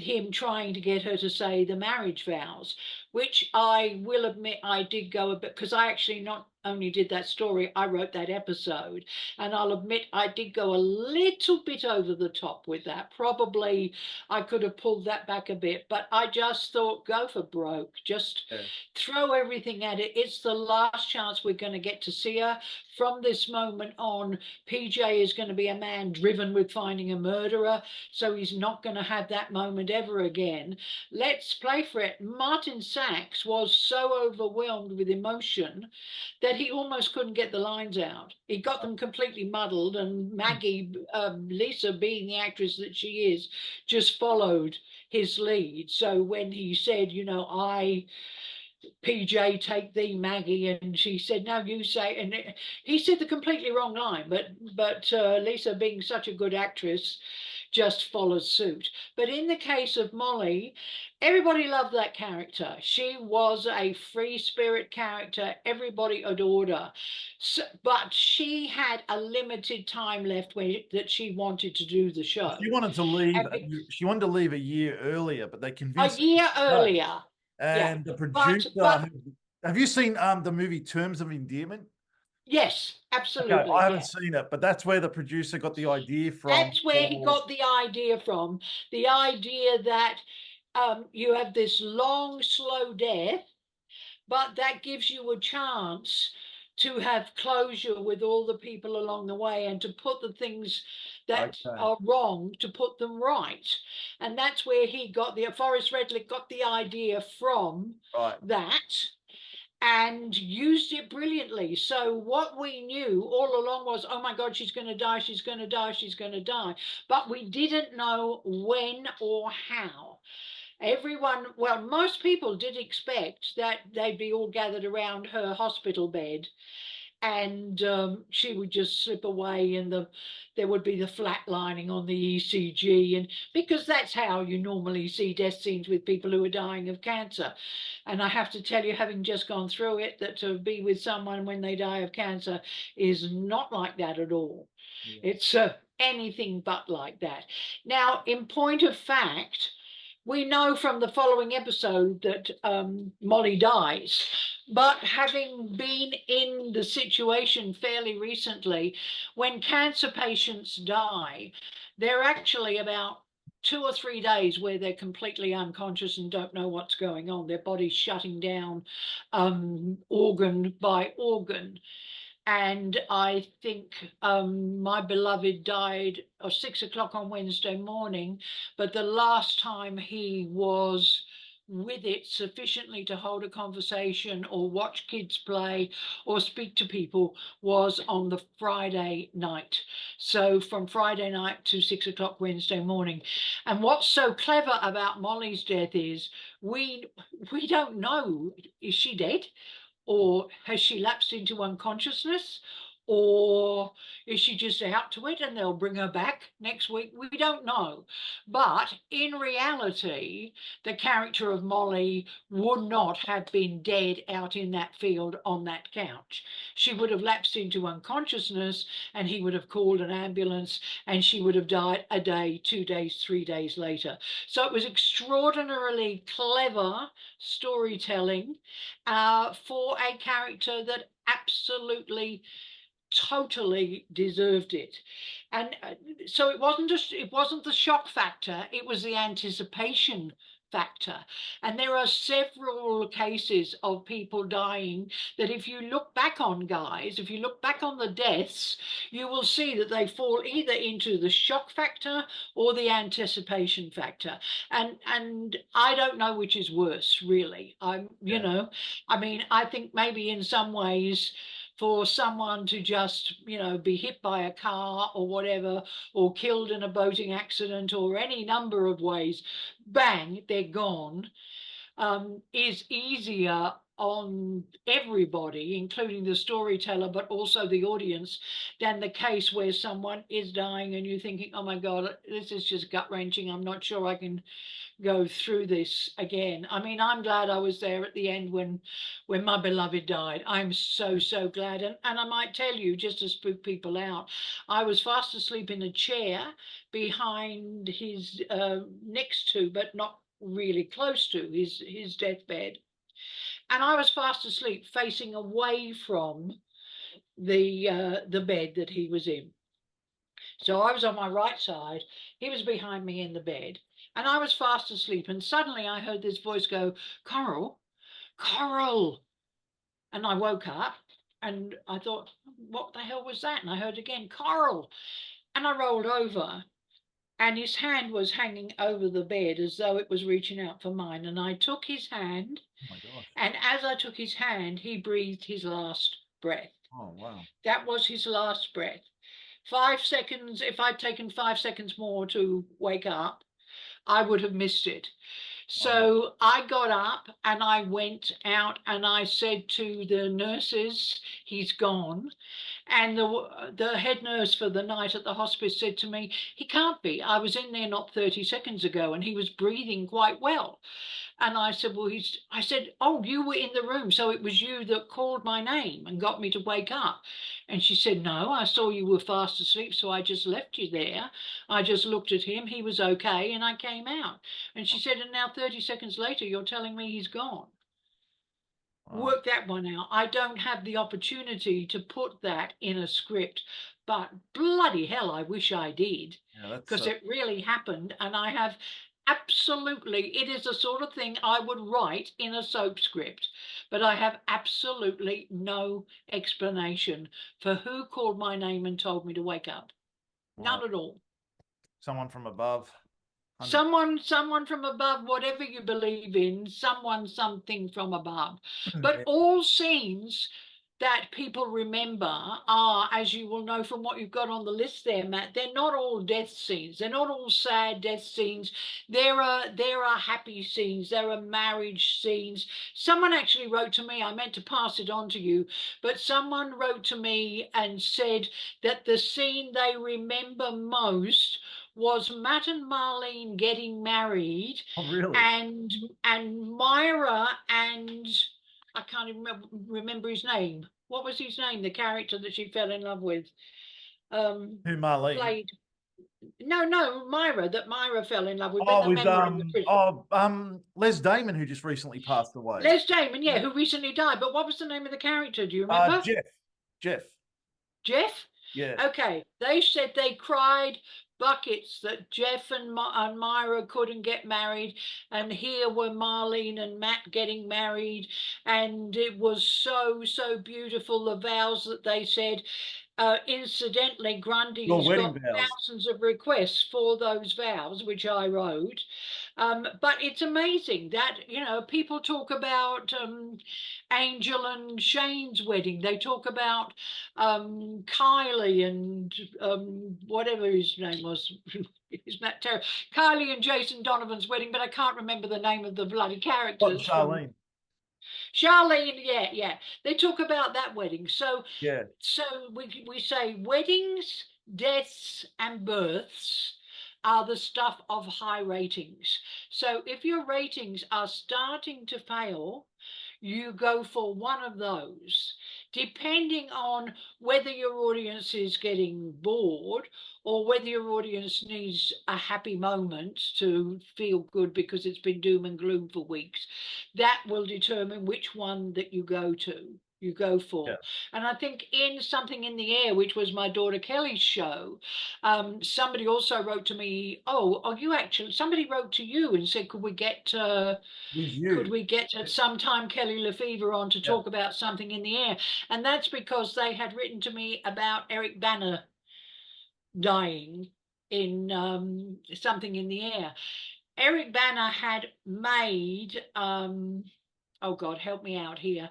him trying to get her to say the marriage vows, which I will admit I did go a bit, because I actually not only did that story, I wrote that episode. And I'll admit I did go a little bit over the top with that. Probably I could have pulled that back a bit, but I just thought, go for broke. Just yeah. throw everything at it. It's the last chance we're going to get to see her. From this moment on, PJ is going to be a man driven with finding a murderer, so he's not going to have that moment ever again. Let's play for it. Martin Sachs was so overwhelmed with emotion that he almost couldn't get the lines out. He got them completely muddled, and Maggie, Lisa, being the actress that she is, just followed his lead. So when he said, PJ, take thee, Maggie, and she said, no, you say, and he said the completely wrong line, but Lisa, being such a good actress, just follows suit. But in the case of Molly, everybody loved that character. She was a free spirit character. Everybody adored her. So, but she had a limited time left that she wanted to do the show. She wanted to leave. And She wanted to leave a year earlier, but they a convinced her year to stay. earlier. And Yeah. the producer, But have you seen the movie Terms of Endearment? yes, Okay, absolutely. I haven't Yeah. seen it, but that's where the producer got the idea from. That's where he got the idea from. The idea that you have this long, slow death, but that gives you a chance to have closure with all the people along the way and to put the things that Okay. are wrong, to put them right. And that's where Forrest Redlick got the idea from Right. that and used it brilliantly. So what we knew all along was, oh my God, she's going to die, she's going to die, she's going to die. But we didn't know when or how. Everyone, well, most people did expect that they'd be all gathered around her hospital bed and she would just slip away and there would be the flatlining on the ECG, and because that's how you normally see death scenes with people who are dying of cancer. And I have to tell you, having just gone through it, that to be with someone when they die of cancer is not like that at all. Yeah. It's anything but like that. Now, in point of fact, we know from the following episode that Molly dies. But having been in the situation fairly recently, when cancer patients die, they're actually about 2 or 3 days where they're completely unconscious and don't know what's going on. Their body's shutting down organ by organ. And I think my beloved died at 6 o'clock on Wednesday morning, but the last time he was with it sufficiently to hold a conversation or watch kids play or speak to people was on the Friday night. So from Friday night to 6 o'clock Wednesday morning. And what's so clever about Molly's death is we don't know, is she dead? Or has she lapsed into unconsciousness? Or is she just out to it and they'll bring her back next week? We don't know. But in reality, the character of Molly would not have been dead out in that field on that couch. She would have lapsed into unconsciousness and he would have called an ambulance and she would have died a day, 2 days, 3 days later. So it was extraordinarily clever storytelling for a character that absolutely totally deserved it. And so it wasn't the shock factor, it was the anticipation factor. And there are several cases of people dying that if you look back on, guys, if you look back on the deaths, you will see that they fall either into the shock factor or the anticipation factor. And I don't know which is worse, really. You know, I mean, I think maybe in some ways for someone to just, be hit by a car or whatever, or killed in a boating accident or any number of ways, bang, they're gone, is easier on everybody, including the storyteller, but also the audience, than the case where someone is dying and you're thinking, oh my God, this is just gut-wrenching. I'm not sure I can go through this again. I mean, I'm glad I was there at the end when my beloved died. I'm so glad. And I might tell you, just to spook people out, I was fast asleep in a chair behind his next to, but not really close to his deathbed. And I was fast asleep facing away from the bed that he was in. So I was on my right side, he was behind me in the bed, and I was fast asleep. And suddenly I heard this voice go, Coral, Coral. And I woke up and I thought, what the hell was that? And I heard again, Coral. And I rolled over and his hand was hanging over the bed as though it was reaching out for mine. And I took his hand. Oh my gosh. And as I took his hand, he breathed his last breath. Oh, wow. That was his last breath. 5 seconds, if I'd taken 5 seconds more to wake up, I would have missed it. So I got up and I went out and I said to the nurses, he's gone. And the head nurse for the night at the hospice said to me, he can't be. I was in there not 30 seconds ago and he was breathing quite well. And I said, well, I said, oh, you were in the room. So it was you that called my name and got me to wake up. And she said, no, I saw you were fast asleep. So I just left you there. I just looked at him. He was okay. And I came out. And she said, and now 30 seconds later, you're telling me he's gone. Wow. Work that one out. I don't have the opportunity to put that in a script, but bloody hell, I wish I did, Yeah, that's because it really happened. And I have absolutely, it is the sort of thing I would write in a soap script, but I have absolutely no explanation for who called my name and told me to wake up. None wow. at all. Someone from above. Someone from above, whatever you believe in, something from above. But Yeah. all scenes that people remember are, as you will know from what you've got on the list there, Matt, they're not all death scenes. They're not all sad death scenes. There are happy scenes. There are marriage scenes. Someone actually wrote to me, I meant to pass it on to you, but someone wrote to me and said that the scene they remember most was Matt and Marlene getting married, Oh, really? and Myra and I can't even remember his name. What was his name? The character that she fell in love with. Who, Marlene? Played. No, Myra. That Myra fell in love with when Oh, they with men were in the prison. Les Damon, who just recently passed away. Les Damon, yeah, who recently died. But what was the name of the character? Do you remember? Jeff. Jeff? Yeah. Okay. They said they cried buckets that Jeff and Myra couldn't get married. And here were Marlene and Matt getting married. And it was so, so beautiful, the vows that they said. Incidentally, Grundy's got thousands of requests for those vows, which I wrote. But it's amazing that, you know, people talk about Angel and Shane's wedding. They talk about Kylie and whatever his name was. Isn't that terrible? Kylie and Jason Donovan's wedding, but I can't remember the name of the bloody characters. Charlene. Charlene, yeah. They talk about that wedding. So yeah. So we say weddings, deaths, and births are the stuff of high ratings. So if your ratings are starting to fail, you go for one of those, depending on whether your audience is getting bored or whether your audience needs a happy moment to feel good because it's been doom and gloom for weeks. That will determine which one that you go for. Yeah. And I think in Something in the Air, which was my daughter Kelly's show, somebody also wrote to me, somebody wrote to you and said, could we get at some time Kelly Lefevre on to talk about Something in the Air? And that's because they had written to me about Eric Bana dying in Something in the Air. Eric Bana had made, oh God, help me out here,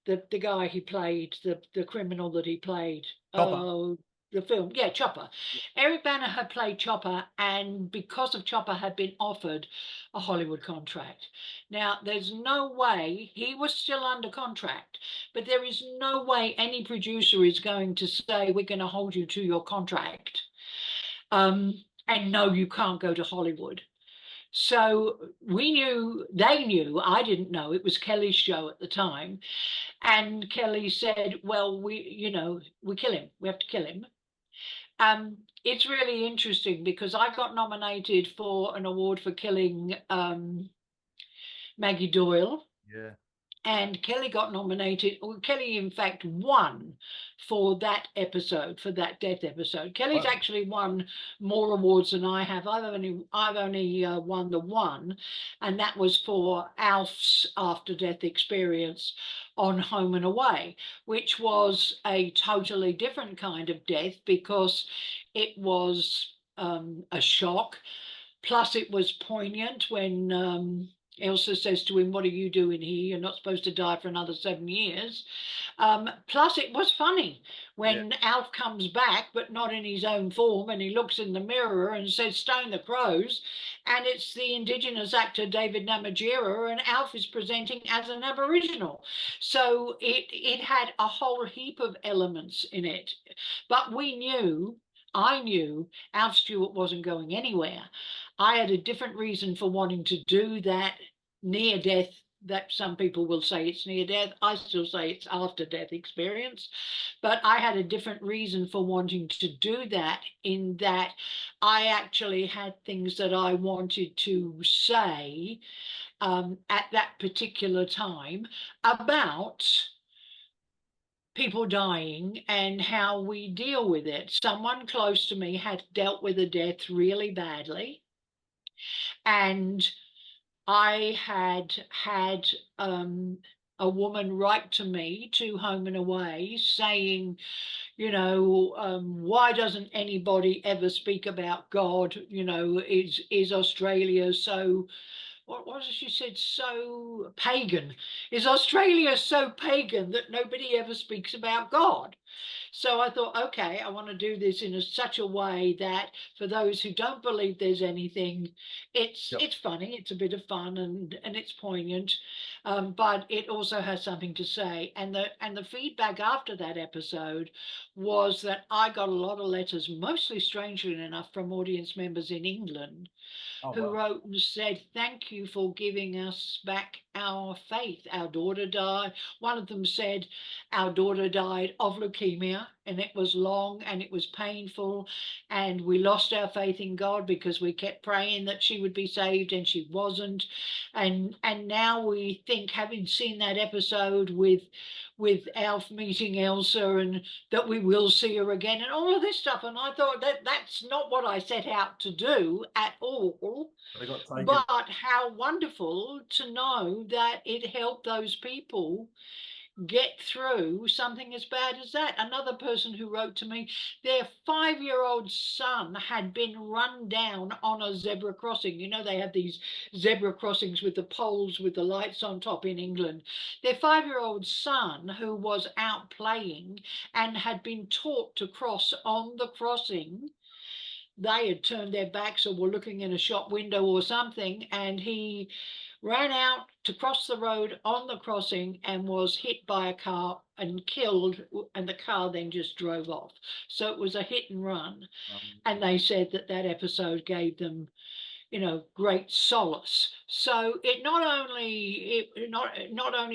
the guy he played, the criminal that he played. The film, Chopper. Eric Bana had played Chopper, and because of Chopper had been offered a Hollywood contract. Now, there's no way, he was still under contract, but there is no way any producer is going to say, we're going to hold you to your contract. And no, you can't go to Hollywood. So they knew, I didn't know, it was Kelly's show at the time. And Kelly said, well, we kill him. We have to kill him. It's really interesting because I got nominated for an award for killing Maggie Doyle. Yeah. And Kelly got nominated, or Kelly, in fact, won for that episode, for that death episode. Kelly's actually won more awards than I have. I've only won the one, and that was for Alf's after-death experience on Home and Away, which was a totally different kind of death because it was a shock. Plus, it was poignant when Elsa says to him, what are you doing here? You're not supposed to die for another 7 years. Plus, it was funny. Yeah. when Alf comes back, but not in his own form, and he looks in the mirror and says, "Stone the crows," and it's the Indigenous actor David Namatjira, and Alf is presenting as an Aboriginal. So it had a whole heap of elements in it. But I knew Alf Stewart wasn't going anywhere. I had a different reason for wanting to do that near death, that some people will say it's near death. I still say it's after death experience. But I had a different reason for wanting to do that, in that I actually had things that I wanted to say at that particular time about people dying and how we deal with it. Someone close to me had dealt with a death really badly, and I had a woman write to me, to Home and Away, saying, why doesn't anybody ever speak about God? Is Australia so, what was it she said, so pagan? Is Australia so pagan that nobody ever speaks about God? So I thought, okay, I want to do this in such a way that for those who don't believe there's anything, Yep. it's funny, it's a bit of fun, and it's poignant, but it also has something to say. And the feedback after that episode was that I got a lot of letters, mostly strangely enough, from audience members in England, Oh, who wow. wrote and said, "Thank you for giving us back our faith. Our daughter died." One of them said, "Our daughter died of leukemia, and it was long and it was painful, and we lost our faith in God because we kept praying that she would be saved, and she wasn't. And now we think, having seen that episode with Alf meeting Elsa, and that we will see her again," and all of this stuff. And I thought that that's not what I set out to do at all. They got taken. But how wonderful to know that it helped those people get through something as bad as that. Another person who wrote to me, their 5-year-old son had been run down on a zebra crossing. They have these zebra crossings with the poles with the lights on top in England. Their 5-year-old son, who was out playing and had been taught to cross on the crossing, they had turned their backs or were looking in a shop window or something, and he ran out to cross the road on the crossing and was hit by a car and killed, and the car then just drove off. So it was a hit and run. And they said that episode gave them great solace. So it not only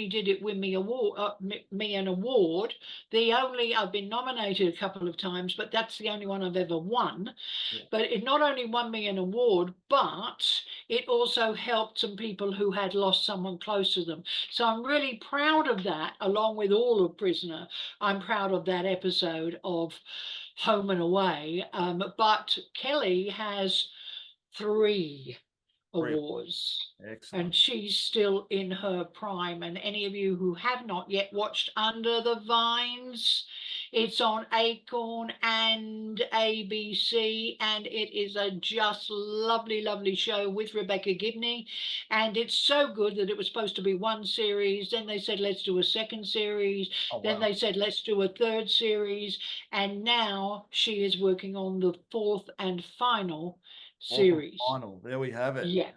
did it win me an award. I've been nominated a couple of times, but that's the only one I've ever won. Yeah. But it not only won me an award, but it also helped some people who had lost someone close to them. So I'm really proud of that, along with all of Prisoner. I'm proud of that episode of Home and Away. But Kelly has 3 Real. awards, and Excellent. she's still in her prime. And any of you who have not yet watched Under the Vines, it's on Acorn and ABC, and it is a just lovely show with Rebecca Gibney. And it's so good that it was supposed to be one series, then they said let's do a second series, Oh, then wow. they said let's do a third series, and now she is working on the 4th and final Fourth and series. final. There we have it. Yeah.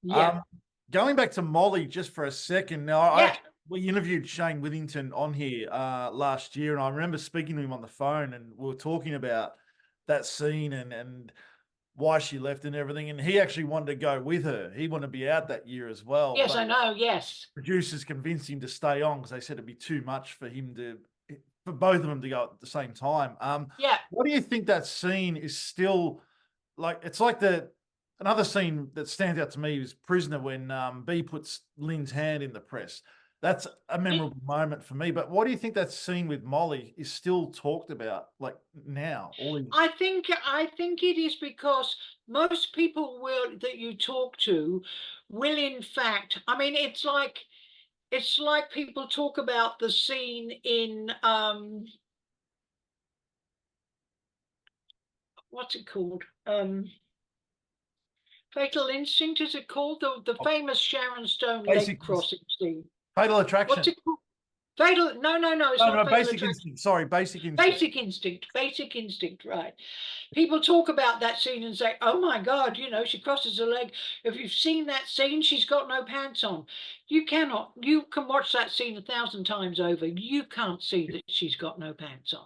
Yeah. Going back to Molly just for a second. Now, Yeah. we interviewed Shane Withington on here last year, and I remember speaking to him on the phone, and we were talking about that scene and why she left and everything. And he actually wanted to go with her. He wanted to be out that year as well. Yes, But I know. Yes. producers convinced him to stay on because they said it'd be too much for both of them to go at the same time. Yeah. What do you think that scene is still like? It's like another scene that stands out to me is Prisoner, when B puts Lynn's hand in the press. That's a memorable moment for me. But what do you think that scene with Molly is still talked about like now? I think it is because most people that you talk to will, in fact, I mean, it's like people talk about the scene in what's it called? Fatal Instinct, is it called? The famous Sharon Stone leg Basic crossing scene. Fatal What's Attraction. it called? Fatal, no, it's No, not Fatal Basic Attraction. Instinct. Sorry, Basic Instinct. Basic Instinct, right. People talk about that scene and say, oh my God, she crosses her leg. If you've seen that scene, she's got no pants on. You can watch that scene 1,000 times over. You can't see that she's got no pants on.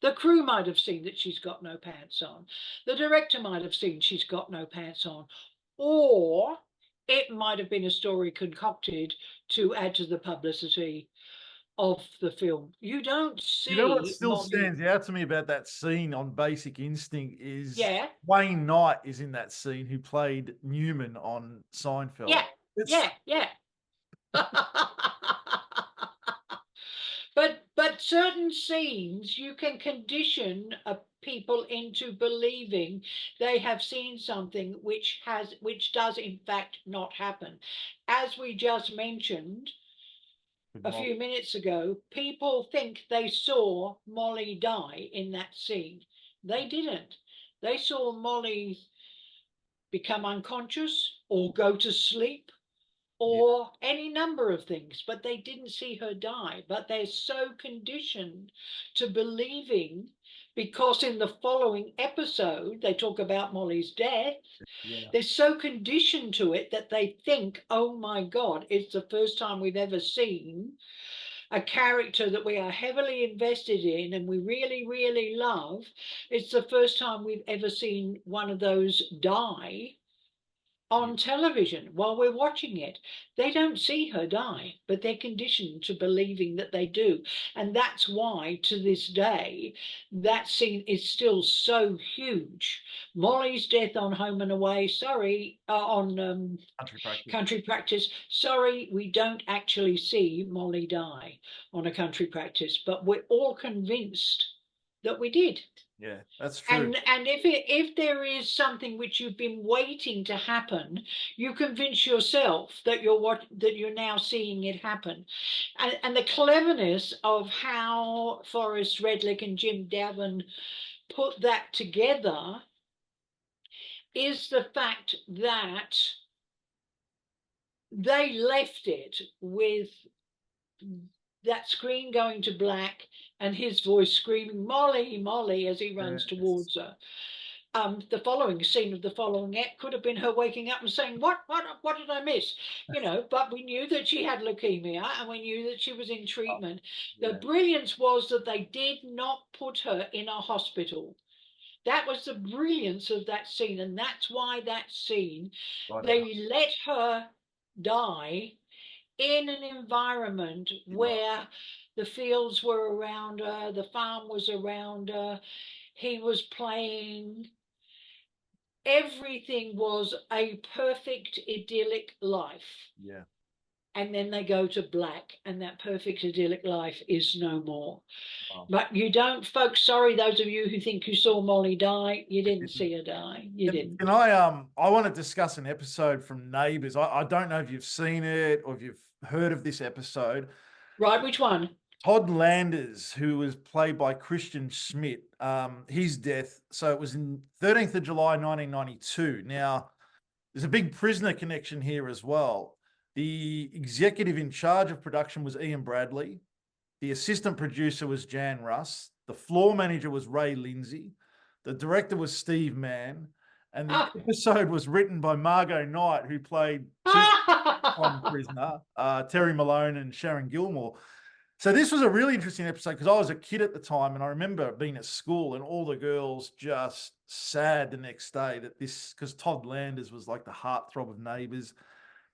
The crew might have seen that she's got no pants on. The director might have seen she's got no pants on. Or it might have been a story concocted to add to the publicity of the film. You don't You know what see still Molly. stands out to me about that scene on Basic Instinct is Yeah, Wayne Knight is in that scene, who played Newman on Seinfeld. yeah. But certain scenes you can condition people into believing they have seen something which does in fact not happen. As we just mentioned a few minutes ago, people think they saw Molly die in that scene. They didn't. They saw Molly become unconscious or go to sleep or any number of things, but they didn't see her die. But they're so conditioned to believing, because in the following episode they talk about Molly's death. They're so conditioned to it that they think, oh my God, it's the first time we've ever seen a character that we are heavily invested in and we really, really love. It's the first time we've ever seen one of those die on television while we're watching it. They don't see her die, but they're conditioned to believing that they do. And that's why, to this day, that scene is still so huge. Molly's death on Home and Away, sorry, on Country Practice, sorry, we don't actually see Molly die on A Country Practice, but we're all convinced that we did. Yeah, that's true. And if there is something which you've been waiting to happen, you convince yourself that you're now seeing it happen. And the cleverness of how Forrest Redlick and Jim Davin put that together is the fact that they left it with that screen going to black and his voice screaming, Molly, Molly, as he runs towards her. The following scene of the following act could have been her waking up and saying, what did I miss? But we knew that she had leukemia and we knew that she was in treatment. The brilliance was that they did not put her in a hospital. That was the brilliance of that scene. And that's why that scene, they let her die in an environment where the fields were around her, the farm was around her, he was playing. Everything was a perfect idyllic life. Yeah. And then they go to black, and that perfect idyllic life is no more. But you don't, folks, sorry, those of you who think you saw Molly die, you didn't see her die. You didn't. And I want to discuss an episode from Neighbours. I don't know if you've seen it or if you've heard of this episode. Right, which one? Todd Landers, who was played by Christian Schmidt, his death. So it was in 13th of July, 1992. Now, there's a big prisoner connection here as well. The executive in charge of production was Ian Bradley. The assistant producer was Jan Russ. The floor manager was Ray Lindsay. The director was Steve Mann. And the episode was written by Margot Knight, who played one prisoner, Terry Malone and Sharon Gilmore. So this was a really interesting episode because I was a kid at the time and I remember being at school and all the girls just sad the next day that because Todd Landers was like the heartthrob of Neighbours.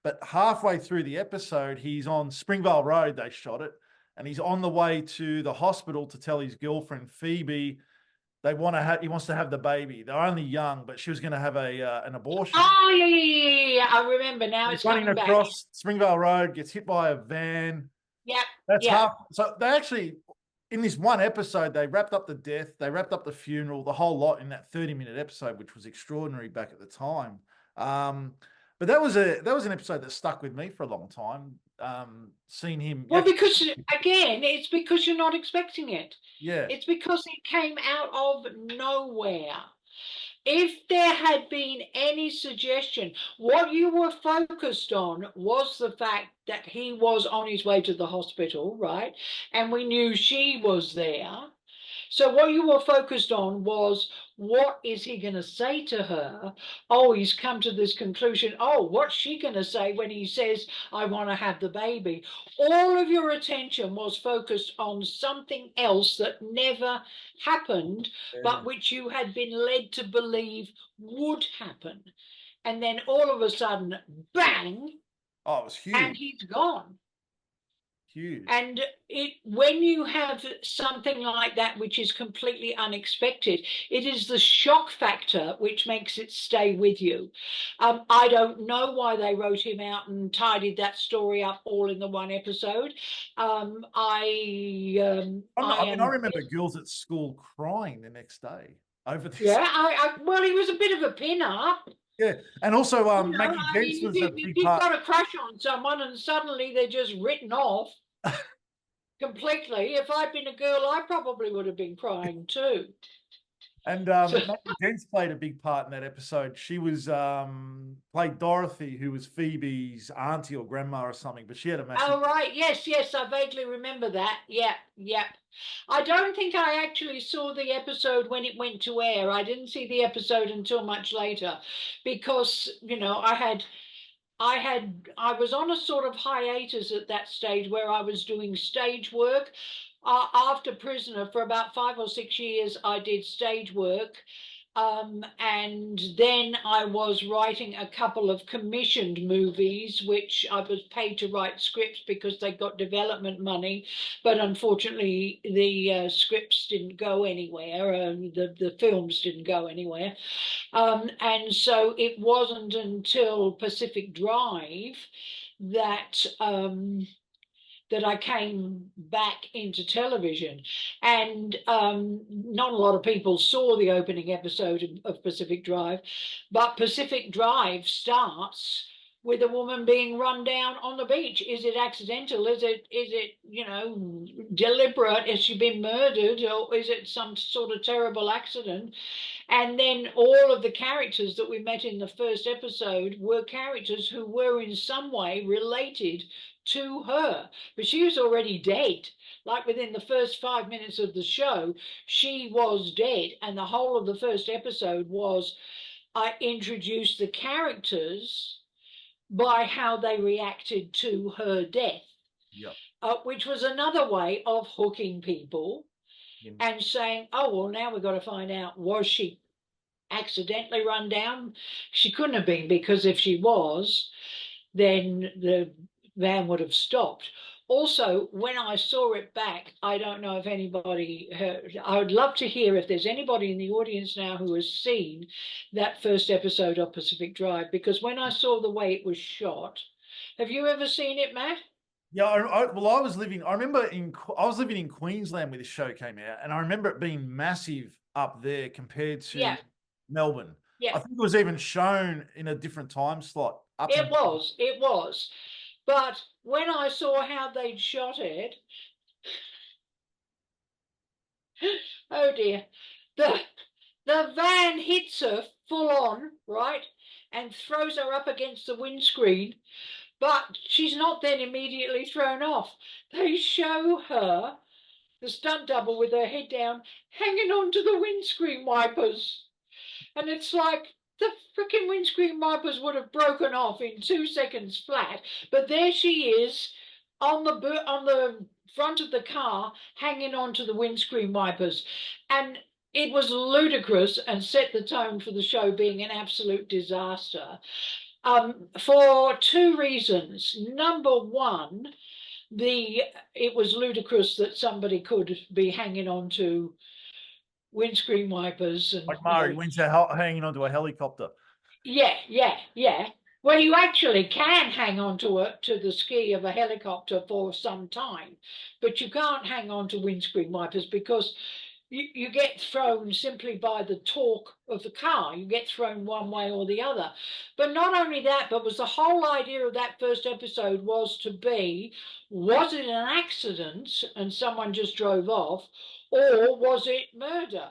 But halfway through the episode, he's on Springvale Road, they shot it, and he's on the way to the hospital to tell his girlfriend, Phoebe, he wants to have the baby. They're only young, but she was going to have an abortion. Oh, yeah. I remember now. It's running coming across Springvale Road, gets hit by a van. Yeah. That's half. So they actually, in this one episode, they wrapped up the death, they wrapped up the funeral, the whole lot in that 30-minute episode, which was extraordinary back at the time. But that was an episode that stuck with me for a long time. Seeing him. Well, because again, it's because you're not expecting it. Yeah. It's because it came out of nowhere. if there had been any suggestion, what you were focused on was the fact that he was on his way to the hospital, right? And we knew she was there. So what you were focused on was, what is he going to say to her? Oh, he's come to this conclusion. Oh, what's she going to say when he says, I want to have the baby? All of your attention was focused on something else that never happened, but which you had been led to believe would happen. And then all of a sudden, bang, Oh, it was and huge. he's gone. Huge. And when you have something like that, which is completely unexpected, it is the shock factor which makes it stay with you. I don't know why they wrote him out and tidied that story up all in the one episode. I remember girls at school crying the next day over this. Yeah, well, he was a bit of a pin-up. Yeah, and also You know, Maggie Gents was a if big you've part. got a crush on someone and suddenly they're just written off completely. If I'd been a girl, I probably would have been crying too. And Maggie Gents played a big part in that episode. She was played Dorothy, who was Phoebe's auntie or grandma or something, but she had a massive. Oh, right. Yes, I vaguely remember that. Yeah. I don't think I actually saw the episode when it went to air. I didn't see the episode until much later because, I was on a sort of hiatus at that stage where I was doing stage work. After Prisoner, for about 5 or 6 years, I did stage work. And then I was writing a couple of commissioned movies, which I was paid to write scripts because they got development money. But unfortunately, the scripts didn't go anywhere. The films didn't go anywhere. And so it wasn't until Pacific Drive that that I came back into television. And not a lot of people saw the opening episode of Pacific Drive, but Pacific Drive starts with a woman being run down on the beach. Is it accidental? Is it deliberate? Has she been murdered, or is it some sort of terrible accident? And then all of the characters that we met in the first episode were characters who were in some way related to her, but she was already dead. Like within the first 5 minutes of the show, she was dead. And the whole of the first episode was, I introduced the characters by how they reacted to her death. Yep. Which was another way of hooking people and saying, oh, well, now we've got to find out, was she accidentally run down? She couldn't have been, because if she was, then the van would have stopped. Also, when I saw it back, I don't know if anybody heard, I would love to hear if there's anybody in the audience now who has seen that first episode of Pacific Drive, because when I saw the way it was shot, have you ever seen it, Matt? Yeah, I was living in Queensland when this show came out, and I remember it being massive up there compared to Melbourne. Yeah. I think it was even shown in a different time slot. It was. But when I saw how they'd shot it, oh dear, the van hits her full on, right, and throws her up against the windscreen, but she's not then immediately thrown off. They show her, the stunt double with her head down, hanging onto the windscreen wipers. And it's like, the freaking windscreen wipers would have broken off in 2 seconds flat, but there she is on the front of the car, hanging onto the windscreen wipers. And it was ludicrous and set the tone for the show being an absolute disaster. For 2 reasons. Number one, it was ludicrous that somebody could be hanging on to windscreen wipers. And, like Mari hanging onto a helicopter. Yeah. Well, you actually can hang on to the ski of a helicopter for some time, but you can't hang on to windscreen wipers because you get thrown simply by the torque of the car. You get thrown one way or the other. But not only that, but was the whole idea of that first episode was it an accident and someone just drove off, or was it murder?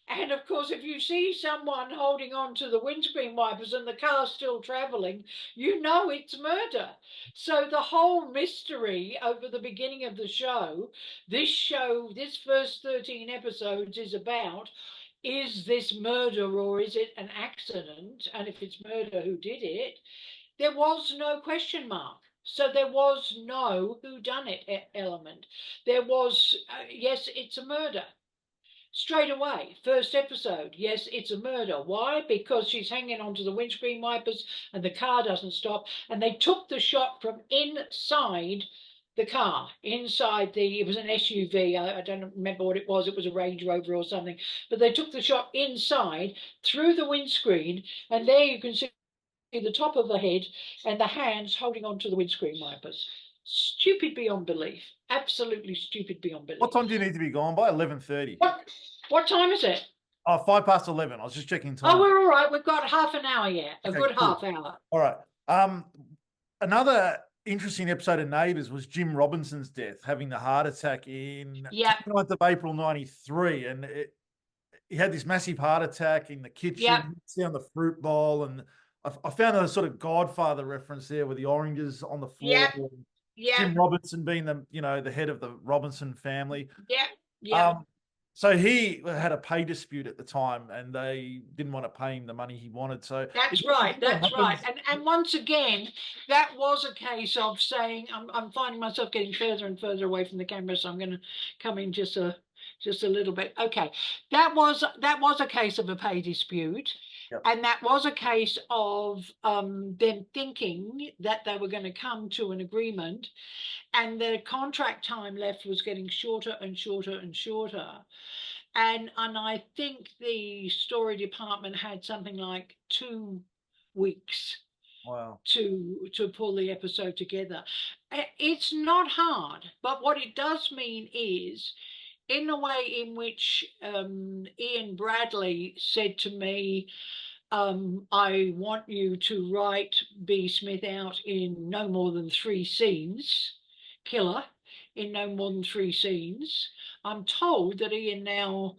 And of course, if you see someone holding on to the windscreen wipers and the car's still traveling, you know it's murder. So the whole mystery over the beginning of the show, this first 13 episodes is about, is this murder or is it an accident? And if it's murder, who did it? There was no question mark. So there was no whodunit element. There was, yes, it's a murder. Straight away, first episode, yes, it's a murder. Why? Because she's hanging onto the windscreen wipers and the car doesn't stop. And they took the shot from inside the car, it was an SUV. I don't remember what it was. It was a Range Rover or something. But they took the shot inside through the windscreen. And there you can see the top of the head and the hands holding onto the windscreen wipers. Stupid beyond belief. Absolutely stupid beyond belief. What time do you need to be gone by? 11:30. What time is it? Oh, 11:05. I was just checking time. Oh, we're all right. We've got half an hour yet. A good cool. half hour. All right. Another interesting episode of Neighbours was Jim Robinson's death, having the heart attack in 29th of April 93. And he had this massive heart attack in the kitchen, down the fruit bowl. And I found a sort of Godfather reference there with the oranges on the floor. Jim Robinson being the head of the Robinson family. So he had a pay dispute at the time, and they didn't want to pay him the money he wanted. So that's right. And once again, that was a case of saying, I'm finding myself getting further and further away from the camera, so I'm going to come in just a little bit. Okay, that was a case of a pay dispute. And that was a case of them thinking that they were going to come to an agreement, and the contract time left was getting shorter and shorter and shorter. And I think the story department had something like 2 weeks to pull the episode together. It's not hard, but what it does mean is, in the way in which Ian Bradley said to me, I want you to write B. Smith out in no more than 3 scenes, killer, in no more than 3 scenes. I'm told that Ian now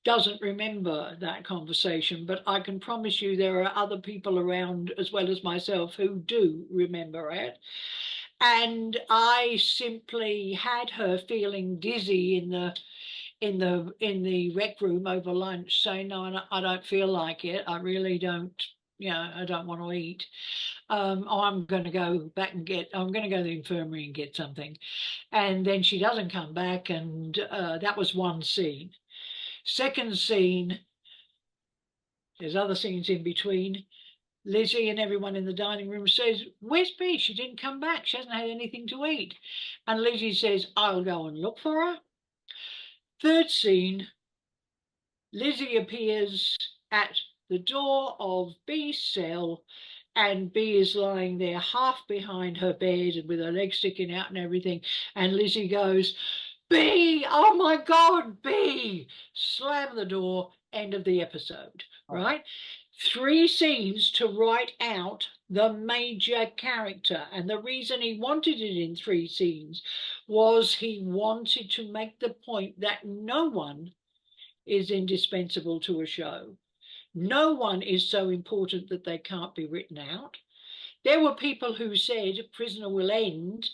doesn't remember that conversation, but I can promise you there are other people around as well as myself who do remember it. And I simply had her feeling dizzy in the rec room over lunch, saying, no, I don't feel like it. I really don't, I don't want to eat. I'm going to go to the infirmary and get something. And then she doesn't come back, and that was one scene. Second scene, there's other scenes in between. Lizzie and everyone in the dining room says, where's B? She didn't come back. She hasn't had anything to eat. And Lizzie says, I'll go and look for her. Third scene, Lizzie appears at the door of B's cell, and B is lying there half behind her bed and with her legs sticking out and everything. And Lizzie goes, B, oh my God, B. Slam the door, end of the episode, right? 3 scenes to write out the major character. And the reason he wanted it in 3 scenes was he wanted to make the point that no one is indispensable to a show. No one is so important that they can't be written out. There were people who said Prisoner will end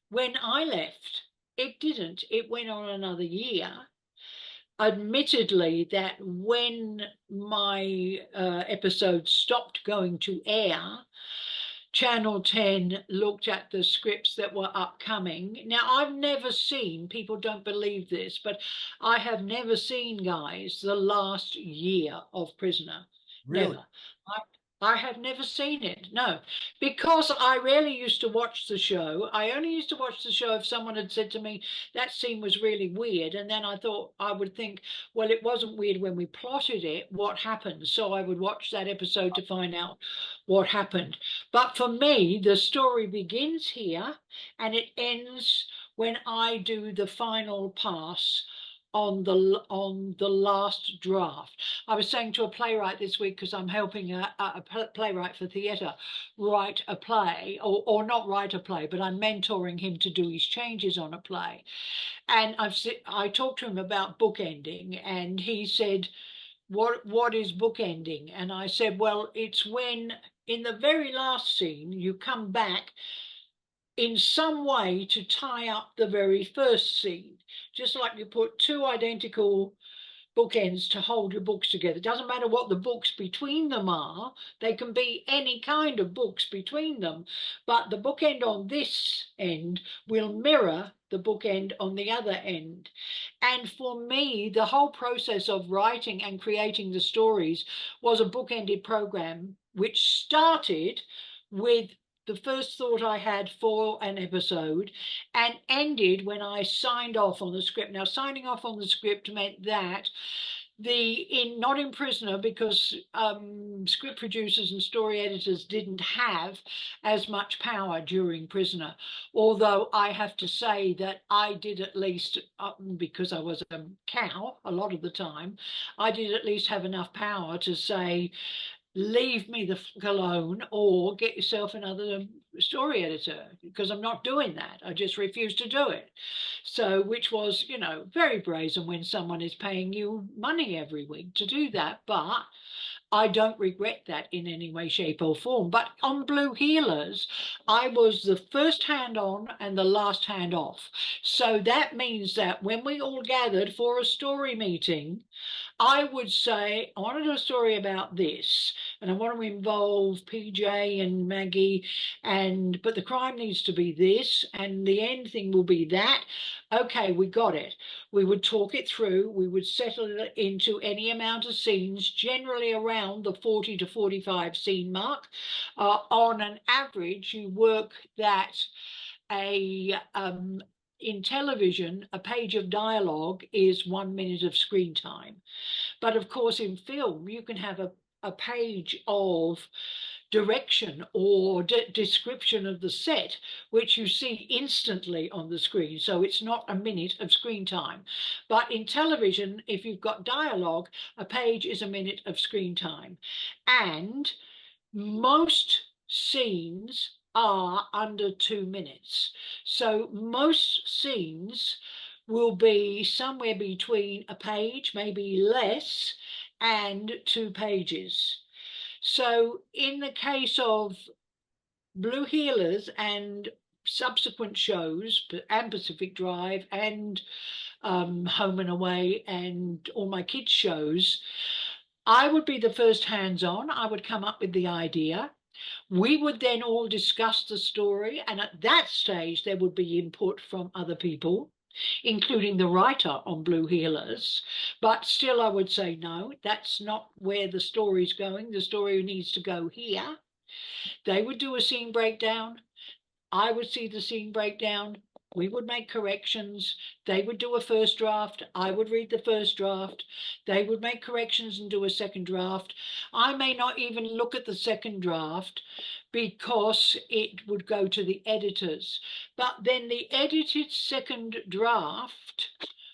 when I left. It didn't. It went on another year. Admittedly, that when my episode stopped going to air, Channel 10 looked at the scripts that were upcoming. Now, I've never seen, people don't believe this, but I have never seen, guys, the last year of Prisoner. Really? Never. I have never seen it, no, because I rarely used to watch the show. I only used to watch the show if someone had said to me, that scene was really weird. And then I would think, well, it wasn't weird when we plotted it. What happened? So I would watch that episode to find out what happened. But for me, the story begins here and it ends when I do the final pass on the last draft. I was saying to a playwright this week, because I'm helping a playwright for theatre write a play, or not write a play, but I'm mentoring him to do his changes on a play. And I talked to him about bookending, and he said, what is bookending? And I said, well, it's when in the very last scene you come back in some way to tie up the very first scene, just like you put two identical bookends to hold your books together. It doesn't matter what the books between them are. They can be any kind of books between them, but the bookend on this end will mirror the bookend on the other end. And for me, the whole process of writing and creating the stories was a bookended program, which started with the first thought I had for an episode and ended when I signed off on the script. Now, signing off on the script meant that not in Prisoner, because script producers and story editors didn't have as much power during Prisoner, although I have to say that I did at least, because I was a cow a lot of the time, I did at least have enough power to say, leave me the fuck alone, or get yourself another story editor, because I'm not doing that. I just refuse to do it. So, which was, very brazen when someone is paying you money every week to do that. But I don't regret that in any way, shape or form. But on Blue Healers, I was the first hand on and the last hand off. So that means that when we all gathered for a story meeting, I would say, I want to do a story about this, and I want to involve PJ and Maggie, but the crime needs to be this, and the end thing will be that. Okay, we got it. We would talk it through. We would settle it into any amount of scenes, generally around the 40 to 45 scene mark. On an average, you work that in television, a page of dialogue is 1 minute of screen time. But of course, in film, you can have a page of direction or description of the set, which you see instantly on the screen. So it's not a minute of screen time. But in television, if you've got dialogue, a page is a minute of screen time. And most scenes are under 2 minutes. So most scenes will be somewhere between a page, maybe less, and 2 pages. So in the case of Blue Healers and subsequent shows, and Pacific Drive and Home and Away and all my kids' shows, I would be the first hands-on. I would come up with the idea. We would then all discuss the story, and at that stage there would be input from other people, including the writer on Blue Healers. But still I would say, no, that's not where the story's going. The story needs to go here. They would do a scene breakdown. I would see the scene breakdown. We would make corrections. They would do a first draft. I would read the first draft. They would make corrections and do a second draft. I may not even look at the second draft because it would go to the editors. But then the edited second draft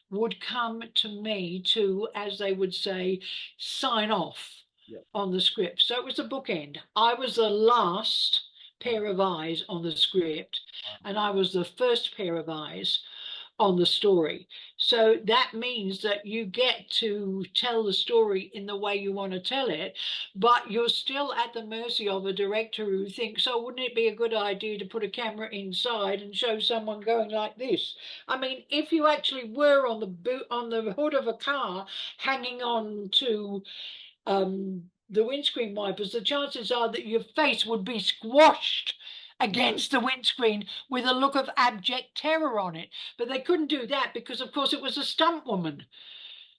would come to me to, as they would say, sign off on the script. So it was a bookend. I was the last pair of eyes on the script, and I was the first pair of eyes on the story. So that means that you get to tell the story in the way you want to tell it, but you're still at the mercy of a director who thinks, oh, wouldn't it be a good idea to put a camera inside and show someone going like this? I mean, if you actually were on the hood of a car hanging on to the windscreen wipers, the chances are that your face would be squashed against the windscreen with a look of abject terror on it. But they couldn't do that because, of course, it was a stunt woman.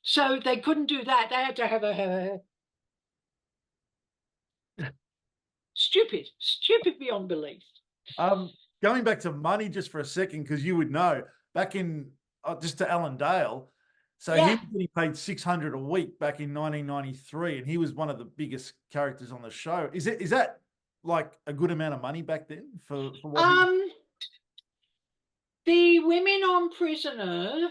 So they couldn't do that. They had to have a stupid beyond belief. Going back to money just for a second, because you would know, back in, just to Alan Dale, so he was getting paid $600 a week back in 1993, and he was one of the biggest characters on the show. Is that like a good amount of money back then for what the women on Prisoner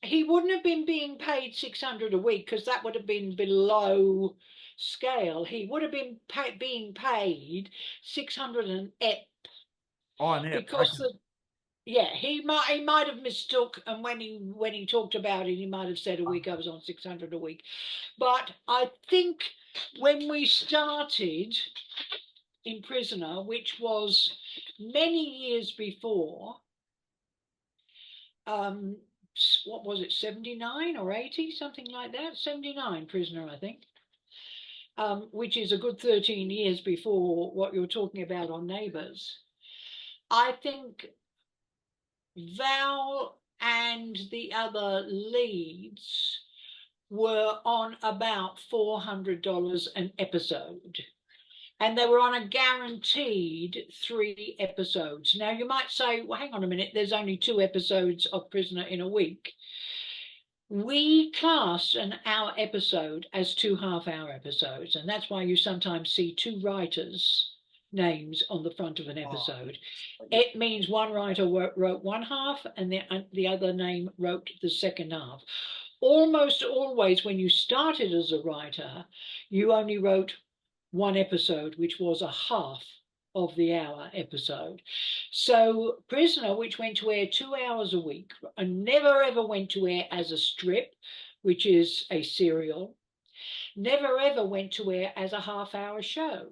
he wouldn't have been being paid 600 a week because that would have been below scale. He would have been being paid 600 an ep Oh, yeah. because he might have mistook, and when he talked about it, he might have said a week. I was on 600 a week, but I think when we started in Prisoner, which was many years before, what was it, 79 or 80, something like that? 79 Prisoner, I think, which is a good 13 years before what you're talking about on Neighbours. I think Val and the other leads were on about $400 an episode. And they were on a guaranteed 3 episodes. Now, you might say, well, hang on a minute, there's only 2 episodes of Prisoner in a week. We class an hour episode as 2 half-hour episodes, and that's why you sometimes see 2 writers' names on the front of an episode. It means one writer wrote one half and the other name wrote the second half. Almost always when you started as a writer, you only wrote 1 episode, which was a half of the hour episode. So Prisoner, which went to air 2 hours a week and never ever went to air as a strip, which is a serial, never ever went to air as a half-hour show.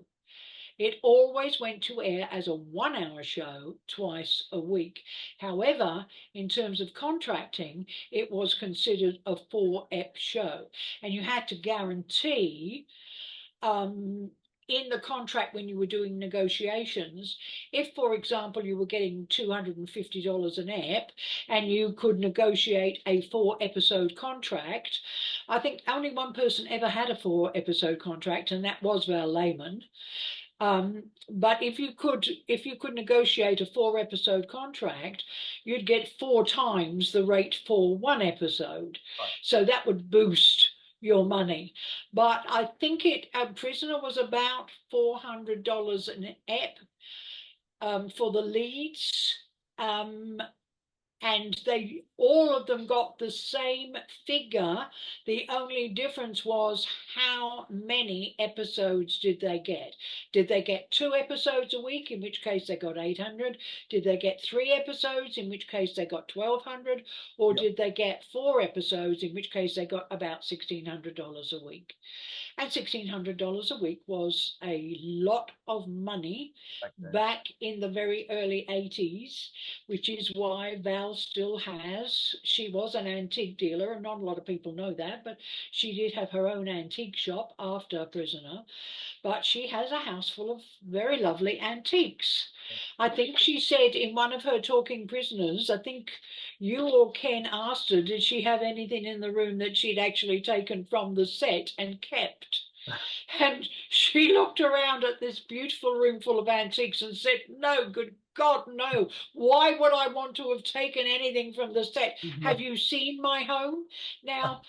It always went to air as a 1-hour show twice a week. However, in terms of contracting, it was considered a 4-ep show. And you had to guarantee in the contract when you were doing negotiations, if, for example, you were getting $250 an ep and you could negotiate a 4-episode contract, I think only one person ever had a 4-episode contract, and that was Val Lehman. But if you could negotiate a 4-episode contract, you'd get 4 times the rate for 1 episode. Right. So that would boost your money. But I think Prisoner was about $400 an ep for the leads. And they all of them got the same figure. The only difference was how many episodes did they get. Did they get 2 episodes a week, in which case they got 800? Did they get 3 episodes, in which case they got 1,200? Or did they get 4 episodes, in which case they got about $1,600 a week? And $1,600 a week was a lot of money back in the very early 80s, which is why Val still has, she was an antique dealer, and not a lot of people know that, but she did have her own antique shop after Prisoner. But she has a house full of very lovely antiques. I think she said in one of her Talking Prisoners, I think you or Ken asked her, did she have anything in the room that she'd actually taken from the set and kept? And she looked around at this beautiful room full of antiques and said, no, good God, no. Why would I want to have taken anything from the set? Have you seen my home? Now,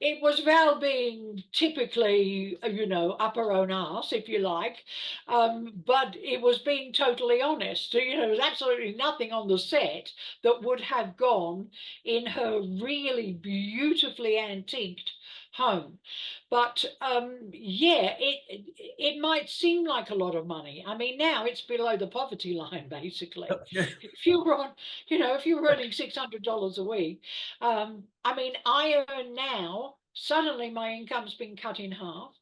it was Val being typically, up her own arse, if you like, but it was being totally honest. There was absolutely nothing on the set that would have gone in her really beautifully antiqued home. But yeah, it might seem like a lot of money. I mean, now it's below the poverty line, basically. If you were on, if you were earning $600 a week, I mean, I earn now, suddenly my income's been cut in half.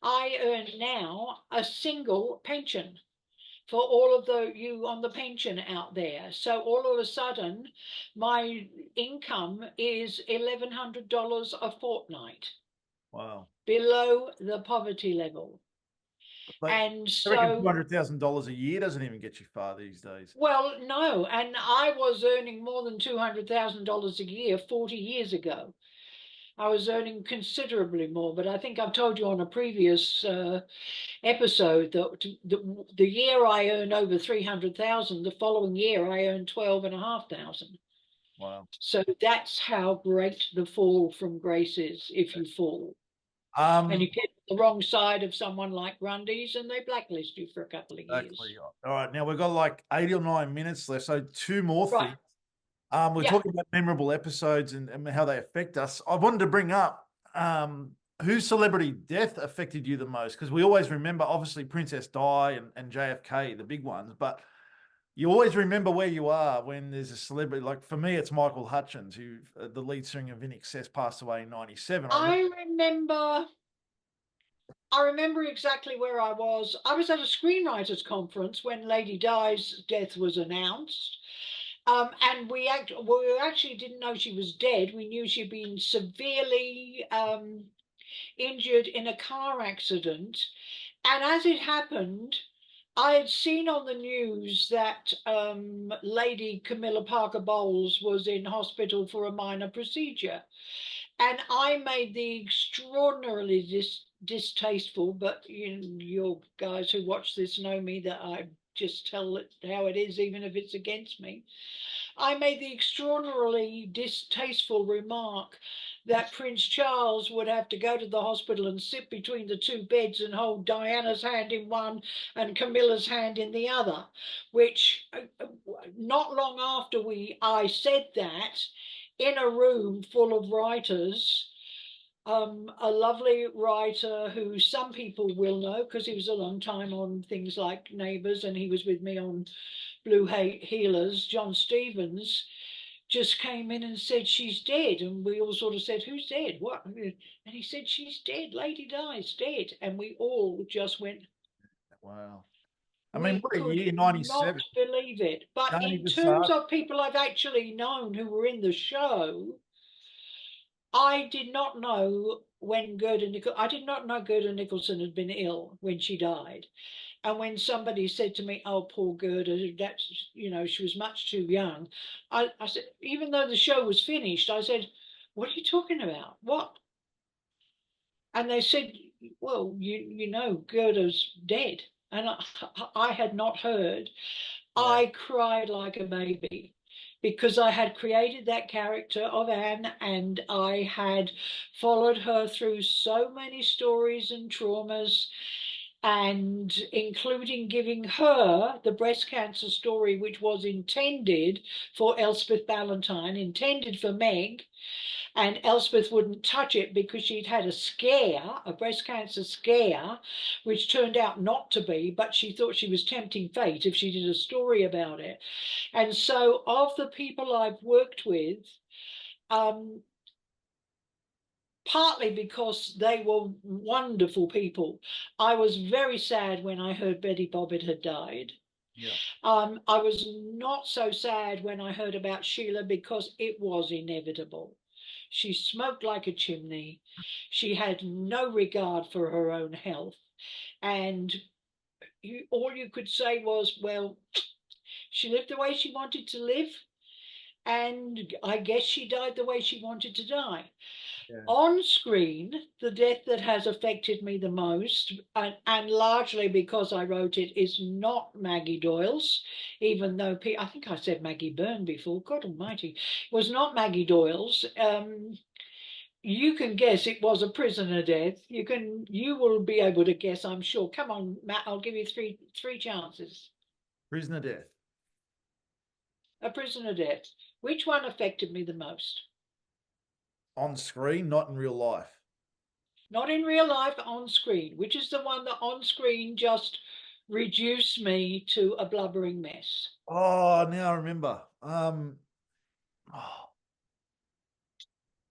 I earn now a single pension for all of you on the pension out there. So all of a sudden, my income is $1,100 a fortnight. Wow. Below the poverty level. But and I reckon so $200,000 a year doesn't even get you far these days. Well, no, and I was earning more than $200,000 a year 40 years ago. I was earning considerably more, but I think I've told you on a previous episode that the year I earned over 300,000, the following year I earned 12,500. Wow. So that's how great the fall from grace is if you fall. And you get the wrong side of someone like Grundy's and they blacklist you for a couple of years. All right, now we've got like 8 or 9 minutes left, so 2 more things. We're Yeah. talking about memorable episodes and how they affect us. I wanted to bring up whose celebrity death affected you the most? Because we always remember, obviously, Princess Di and JFK, the big ones, but you always remember where you are when there's a celebrity. Like for me, it's Michael Hutchins, who the lead singer of In Excess passed away in '97. I remember I remember exactly where I was. I was at a screenwriters conference when Lady Di's death was announced. And we actually didn't know she was dead. We knew she'd been severely injured in a car accident. And as it happened, I had seen on the news that Lady Camilla Parker Bowles was in hospital for a minor procedure. And I made the extraordinarily distasteful, but you guys who watch this know me that I just tell it how it is, even if it's against me. I made the extraordinarily distasteful remark that Prince Charles would have to go to the hospital and sit between the two beds and hold Diana's hand in one and Camilla's hand in the other, which not long after I said that, in a room full of writers, a lovely writer who some people will know because he was a long time on things like Neighbours and he was with me on Blue Healers, John Stevens, just came in and said she's dead, and we all sort of said, who's dead, what? And he said, she's dead, Lady Di's dead. And we all just went, Wow. I mean, we what a could year, not 97. believe it. But Only in the terms start. of people I've actually known who were in the show, I did not know when I did not know Gerda Nicholson had been ill when she died. And when somebody said to me, oh, poor Gerda, that's, she was much too young. I said, even though the show was finished, I said, what are you talking about? What? And they said, well, Gerda's dead. And I had not heard. Yeah. I cried like a baby because I had created that character of Anne and I had followed her through so many stories and traumas, and including giving her the breast cancer story, which was intended for Elspeth Ballantyne, intended for Meg, and Elspeth wouldn't touch it because she'd had a scare, a breast cancer scare, which turned out not to be, but she thought she was tempting fate if she did a story about it. And so of the people I've worked with, um, partly because they were wonderful people, I was very sad when I heard Betty Bobbitt had died. Yeah. I was not so sad when I heard about Sheila because it was inevitable. She smoked like a chimney. She had no regard for her own health. And all you could say was, well, she lived the way she wanted to live. And I guess she died the way she wanted to die. Yeah. On screen, the death that has affected me the most, and largely because I wrote it, is not Maggie Doyle's, even though I think I said Maggie Byrne before, God almighty, it was not Maggie Doyle's. You can guess it was a prisoner death. You will be able to guess, I'm sure. Come on, Matt, I'll give you three chances. Prisoner death. A prisoner death. Which one affected me the most? On screen, not in real life. Not in real life, on screen. Which is the one that on screen just reduced me to a blubbering mess? Oh, now I remember. Oh,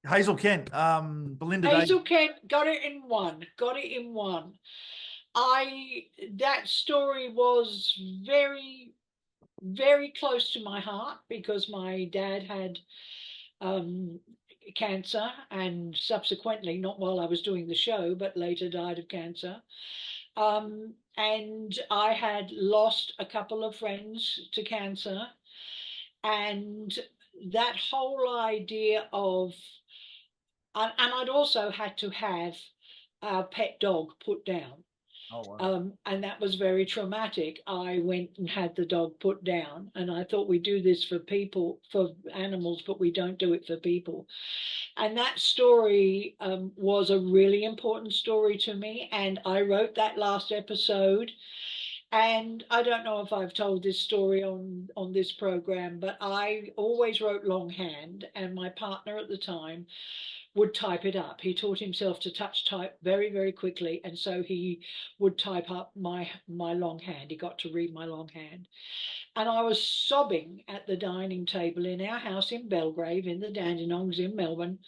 Hazel Kent, Belinda Day. Hazel Kent got it in one. Got it in one. That story was very, very close to my heart because my dad had cancer and subsequently, not while I was doing the show, but later died of cancer. And I had lost a couple of friends to cancer. And that whole idea of, and I'd also had to have our pet dog put down. Oh, wow. And that was very traumatic. I went and had the dog put down, and I thought we do this for people, for animals, but we don't do it for people. And that story was a really important story to me. And I wrote that last episode. And I don't know if I've told this story on this program, but I always wrote longhand, and my partner at the time would type it up. He taught himself to touch type very, very quickly, and so he would type up my longhand. He got to read my longhand. And I was sobbing at the dining table in our house in Belgrave, in the Dandenongs in Melbourne.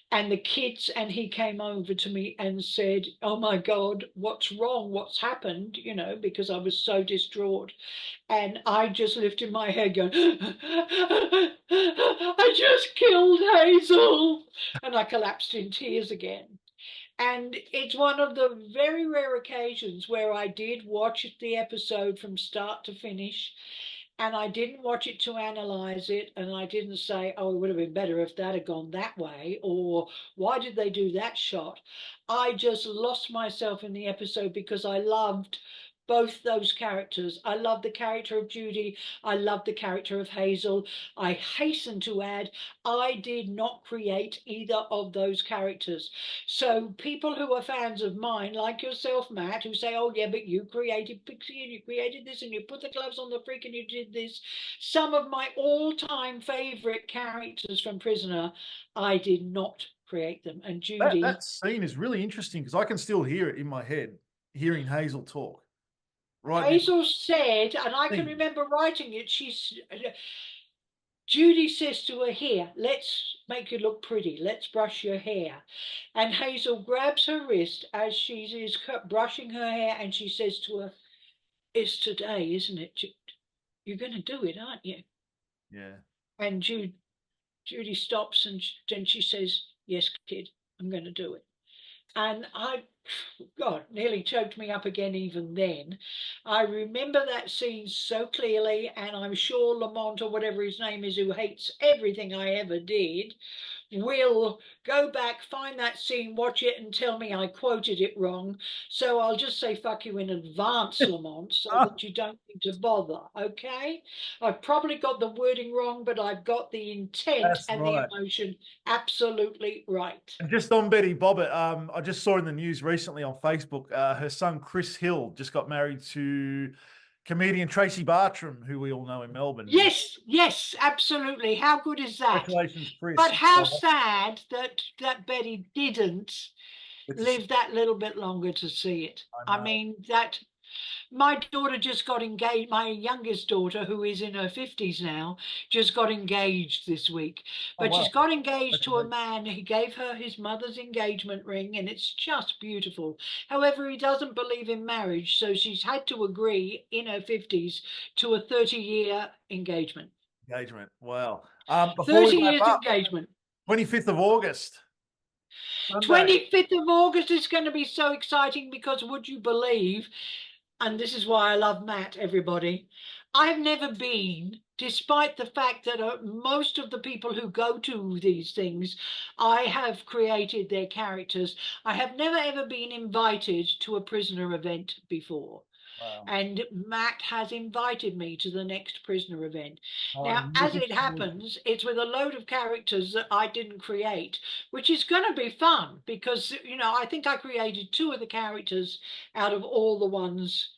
And the kids, and he came over to me and said, "Oh my God, what's wrong? What's happened?" You know, because I was so distraught. And I just lifted my head going, "I just killed Hazel." And I collapsed in tears again. And it's one of the very rare occasions where I did watch the episode from start to finish, and I didn't watch it to analyze it, and I didn't say, "Oh, it would have been better if that had gone that way," or "Why did they do that shot?" I just lost myself in the episode because I loved both those characters. I loved the character of Judy. I loved the character of Hazel. I hasten to add, I did not create either of those characters. So people who are fans of mine, like yourself, Matt, who say, "Oh yeah, but you created Pixie and you created this and you put the gloves on the freak and you did this." Some of my all-time favorite characters from Prisoner, I did not create them. And That Judy, that scene is really interesting because I can still hear it in my head, hearing Hazel talk right now. Hazel said, and I can remember writing it, Judy says to her, "Here, let's make you look pretty. Let's brush your hair." And Hazel grabs her wrist as she is brushing her hair, and she says to her, "It's today, isn't it? You're going to do it, aren't you?" Yeah. And Judy stops, and then she says, "Yes, kid, I'm going to do it." And God, nearly choked me up again even then. I remember that scene so clearly, and I'm sure Lamont, or whatever his name is, who hates everything I ever did, will go back, find that scene, watch it, and tell me I quoted it wrong. So I'll just say fuck you in advance, Lamont, so that you don't need to bother, okay? I've probably got the wording wrong, but I've got the intent That's and the right. emotion absolutely right. And just on Betty Bobbitt, I just saw in the news recently on Facebook, her son Chris Hill just got married to comedian Tracy Bartram, who we all know in Melbourne. Yes, yes, absolutely. How good is that? Congratulations, But Chris. how sad that Betty didn't It's a shame. live that little bit longer to see it. I I know. mean, that my daughter just got engaged. My youngest daughter, who is in her 50s now, just got engaged this week. Oh But wow. she's got engaged to a Congratulations. man. He gave her his mother's engagement ring, and it's just beautiful. However, he doesn't believe in marriage, so she's had to agree in her 50s to a 30-year engagement. Engagement. Wow. Before we 30 wrap years up, engagement. 25th of August, Sunday. 25th of August is going to be so exciting because would you believe, and this is why I love Matt, everybody, I've never been, despite the fact that most of the people who go to these things, I have created their characters. I have never ever been invited to a prisoner event before. Wow. And Matt has invited me to the next prisoner event. Oh, Now, I'm as looking it forward to it. happens, it's with a load of characters that I didn't create, which is going to be fun because, I think I created two of the characters out of all the ones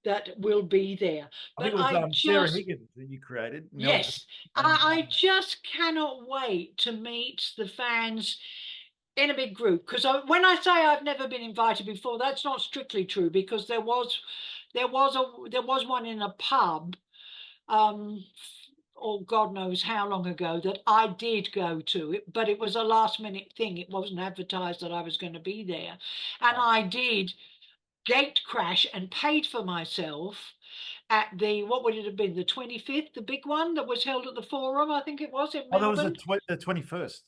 that will be there. I think But it was I Sarah just, Higgins that you created, Nelson, yes, and I just cannot wait to meet the fans in a big group because when I say I've never been invited before, that's not strictly true because there was one in a pub, um, or God knows how long ago that I did go to it, but it was a last minute thing. It wasn't advertised that I was going to be there, and I did gate crash and paid for myself at the what would it have been, the 25th, the big one that was held at the Forum, I think it was in oh, that was Melbourne. the 21st.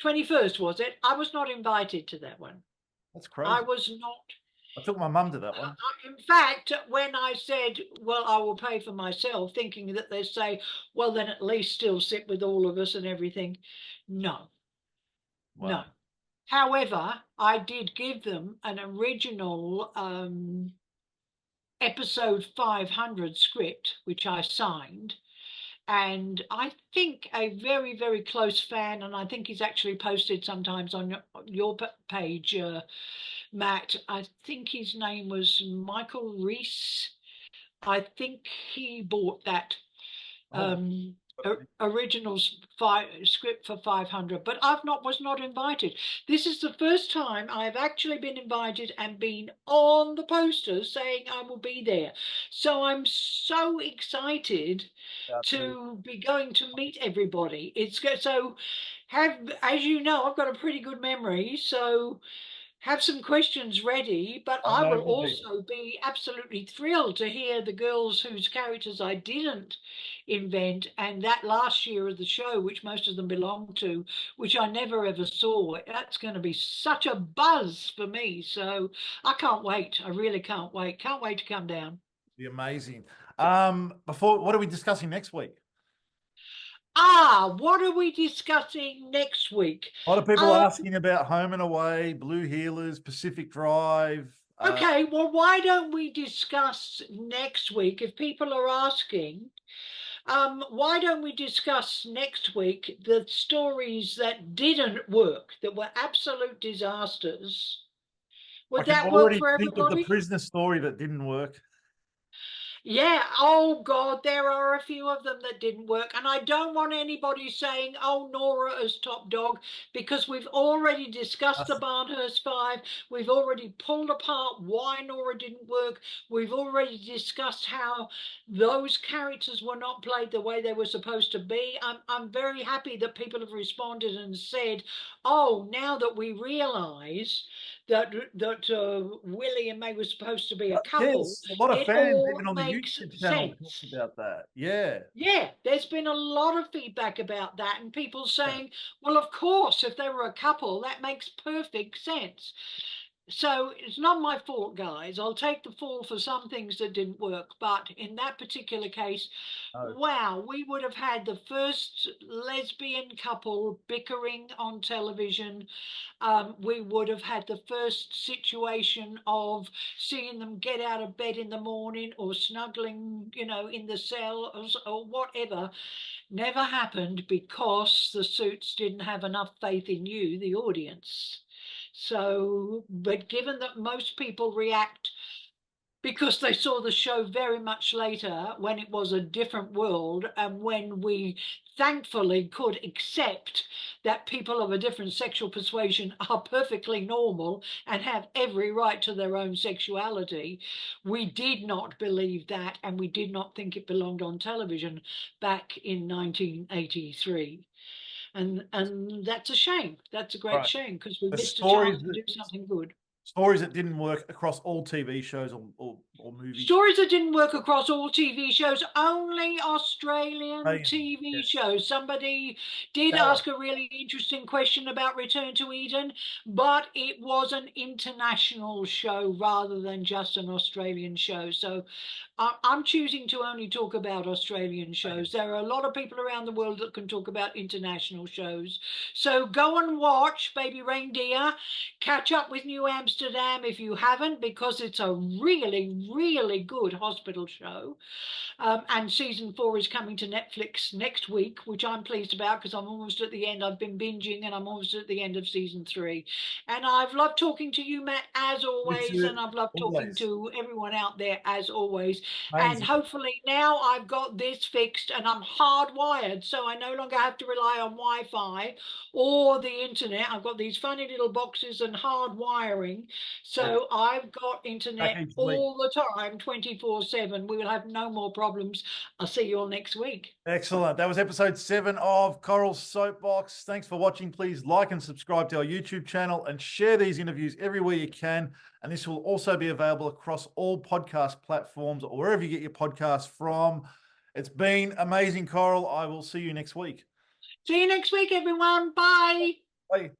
21st was it? I was not invited to that one. That's I crazy. was not. I took my mum to that one. In fact, when I said, "Well, I will pay for myself," thinking that they say, "Well, then at least still sit with all of us and everything." No, no. Wow. However, I did give them an original episode 500 script, which I signed. And I think a very, very close fan, and I think he's actually posted sometimes on your page, Matt. I think his name was Michael Reese. I think he bought that Oh, original script for 500, but was not invited. This is the first time I've actually been invited and been on the posters saying I will be there. So I'm so excited to be going to meet everybody. As you know, I've got a pretty good memory, so have some questions ready, but I I know will you do. also be absolutely thrilled to hear the girls whose characters I didn't invent, and that last year of the show, which most of them belong to, which I never ever saw. That's going to be such a buzz for me. So I can't wait. I really can't wait. Can't wait to come down. Be amazing. What are we discussing next week? What are we discussing next week? A lot of people Um, asking about Home and Away, Blue Healers, Pacific Drive. okay, well, why don't we discuss next week if people are asking? Why don't we discuss next week the stories that didn't work, that were absolute disasters? I Would can that work already for think of the everybody? prisoner story that didn't work. Yeah, oh God, there are a few of them that didn't work. And I don't want anybody saying, oh, Nora as top dog, because we've already discussed the Barnhurst Five. We've already pulled apart why Nora didn't work. We've already discussed how those characters were not played the way they were supposed to be. I'm very happy that people have responded and said, oh, now that we realise that Willie and May were supposed to be a couple, Yes, a lot of it fans, all even on the makes YouTube channel, talked sense. about that. Yeah. Yeah, there's been a lot of feedback about that, and people Yeah. saying, well, of course, if they were a couple, that makes perfect sense. So it's not my fault, guys. I'll take the fall for some things that didn't work. But in that particular case, Oh, wow, we would have had the first lesbian couple bickering on television. We would have had the first situation of seeing them get out of bed in the morning or snuggling, in the cell or whatever. Never happened because the suits didn't have enough faith in you, the audience. So, but given that most people react because they saw the show very much later when it was a different world and when we thankfully could accept that people of a different sexual persuasion are perfectly normal and have every right to their own sexuality, we did not believe that and we did not think it belonged on television back in 1983. And that's a shame. That's a great right. shame because we The missed a chance stories to do something good. stories that didn't work across all TV shows or movies. Stories that didn't work across all TV shows, only Australian TV Yes. shows. Somebody did ask a really interesting question about Return to Eden, but it was an international show rather than just an Australian show. So I'm choosing to only talk about Australian shows. There are a lot of people around the world that can talk about international shows. So go and watch Baby Reindeer. Catch up with New Amsterdam if you haven't, because it's a really, really good hospital show. And season 4 is coming to Netflix next week, which I'm pleased about because I'm almost at the end. I've been binging and I'm almost at the end of season 3. And I've loved talking to you, Matt, as always. And I've loved talking Always. to everyone out there, as always. And Amazing. hopefully now I've got this fixed and I'm hardwired. So I no longer have to rely on Wi-Fi or the internet. I've got these funny little boxes and hard wiring. So I've got internet Back each week. all the time, 24/7. We will have no more problems. I'll see you all next week. Excellent. That was episode 7 of Corals Soapbox. Thanks for watching. Please like and subscribe to our YouTube channel and share these interviews everywhere you can. And this will also be available across all podcast platforms or wherever you get your podcasts from. It's been amazing, Coral. I will see you next week. See you next week, everyone. Bye. Bye.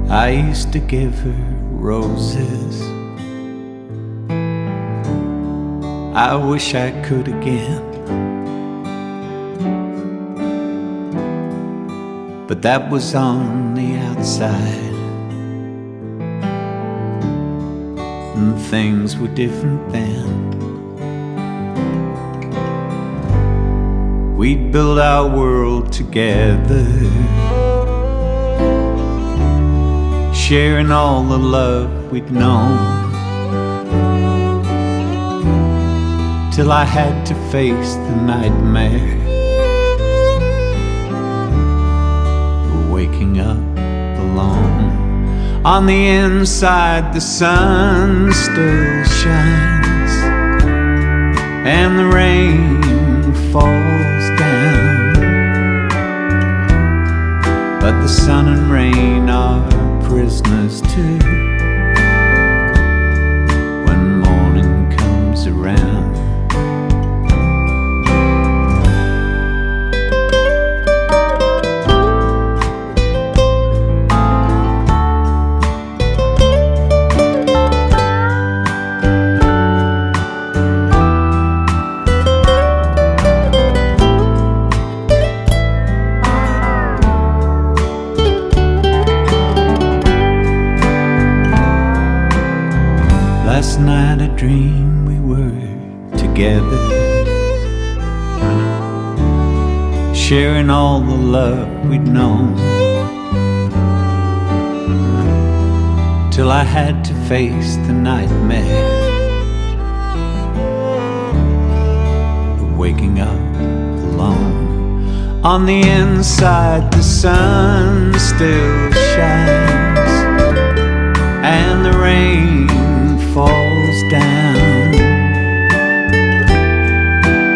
I used to give her roses. I wish I could again, but that was on the outside, and things were different then. We'd build our world together, sharing all the love we'd known. till I had to face the nightmare. Waking up alone. On the inside the sun still shines, and the rain falls down, but the sun and rain are prisoners too when morning comes around. Last night I dreamed we were together, sharing all the love we'd known, till I had to face the nightmare of waking up alone. On the inside the sun still shines, and the rain falls down,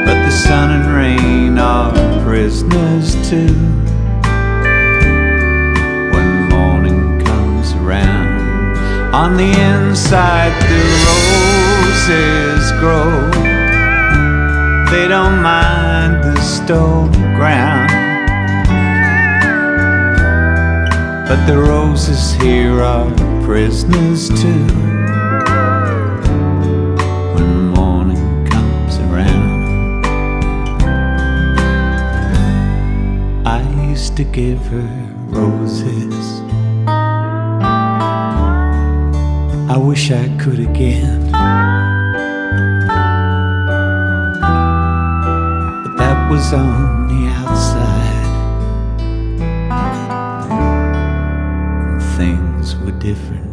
but the sun and rain are prisoners too when morning comes around. On the inside the roses grow, they don't mind the stony ground, but the roses here are prisoners too when morning comes around. I used to give her roses, I wish I could again, but that was on the outside, and things were different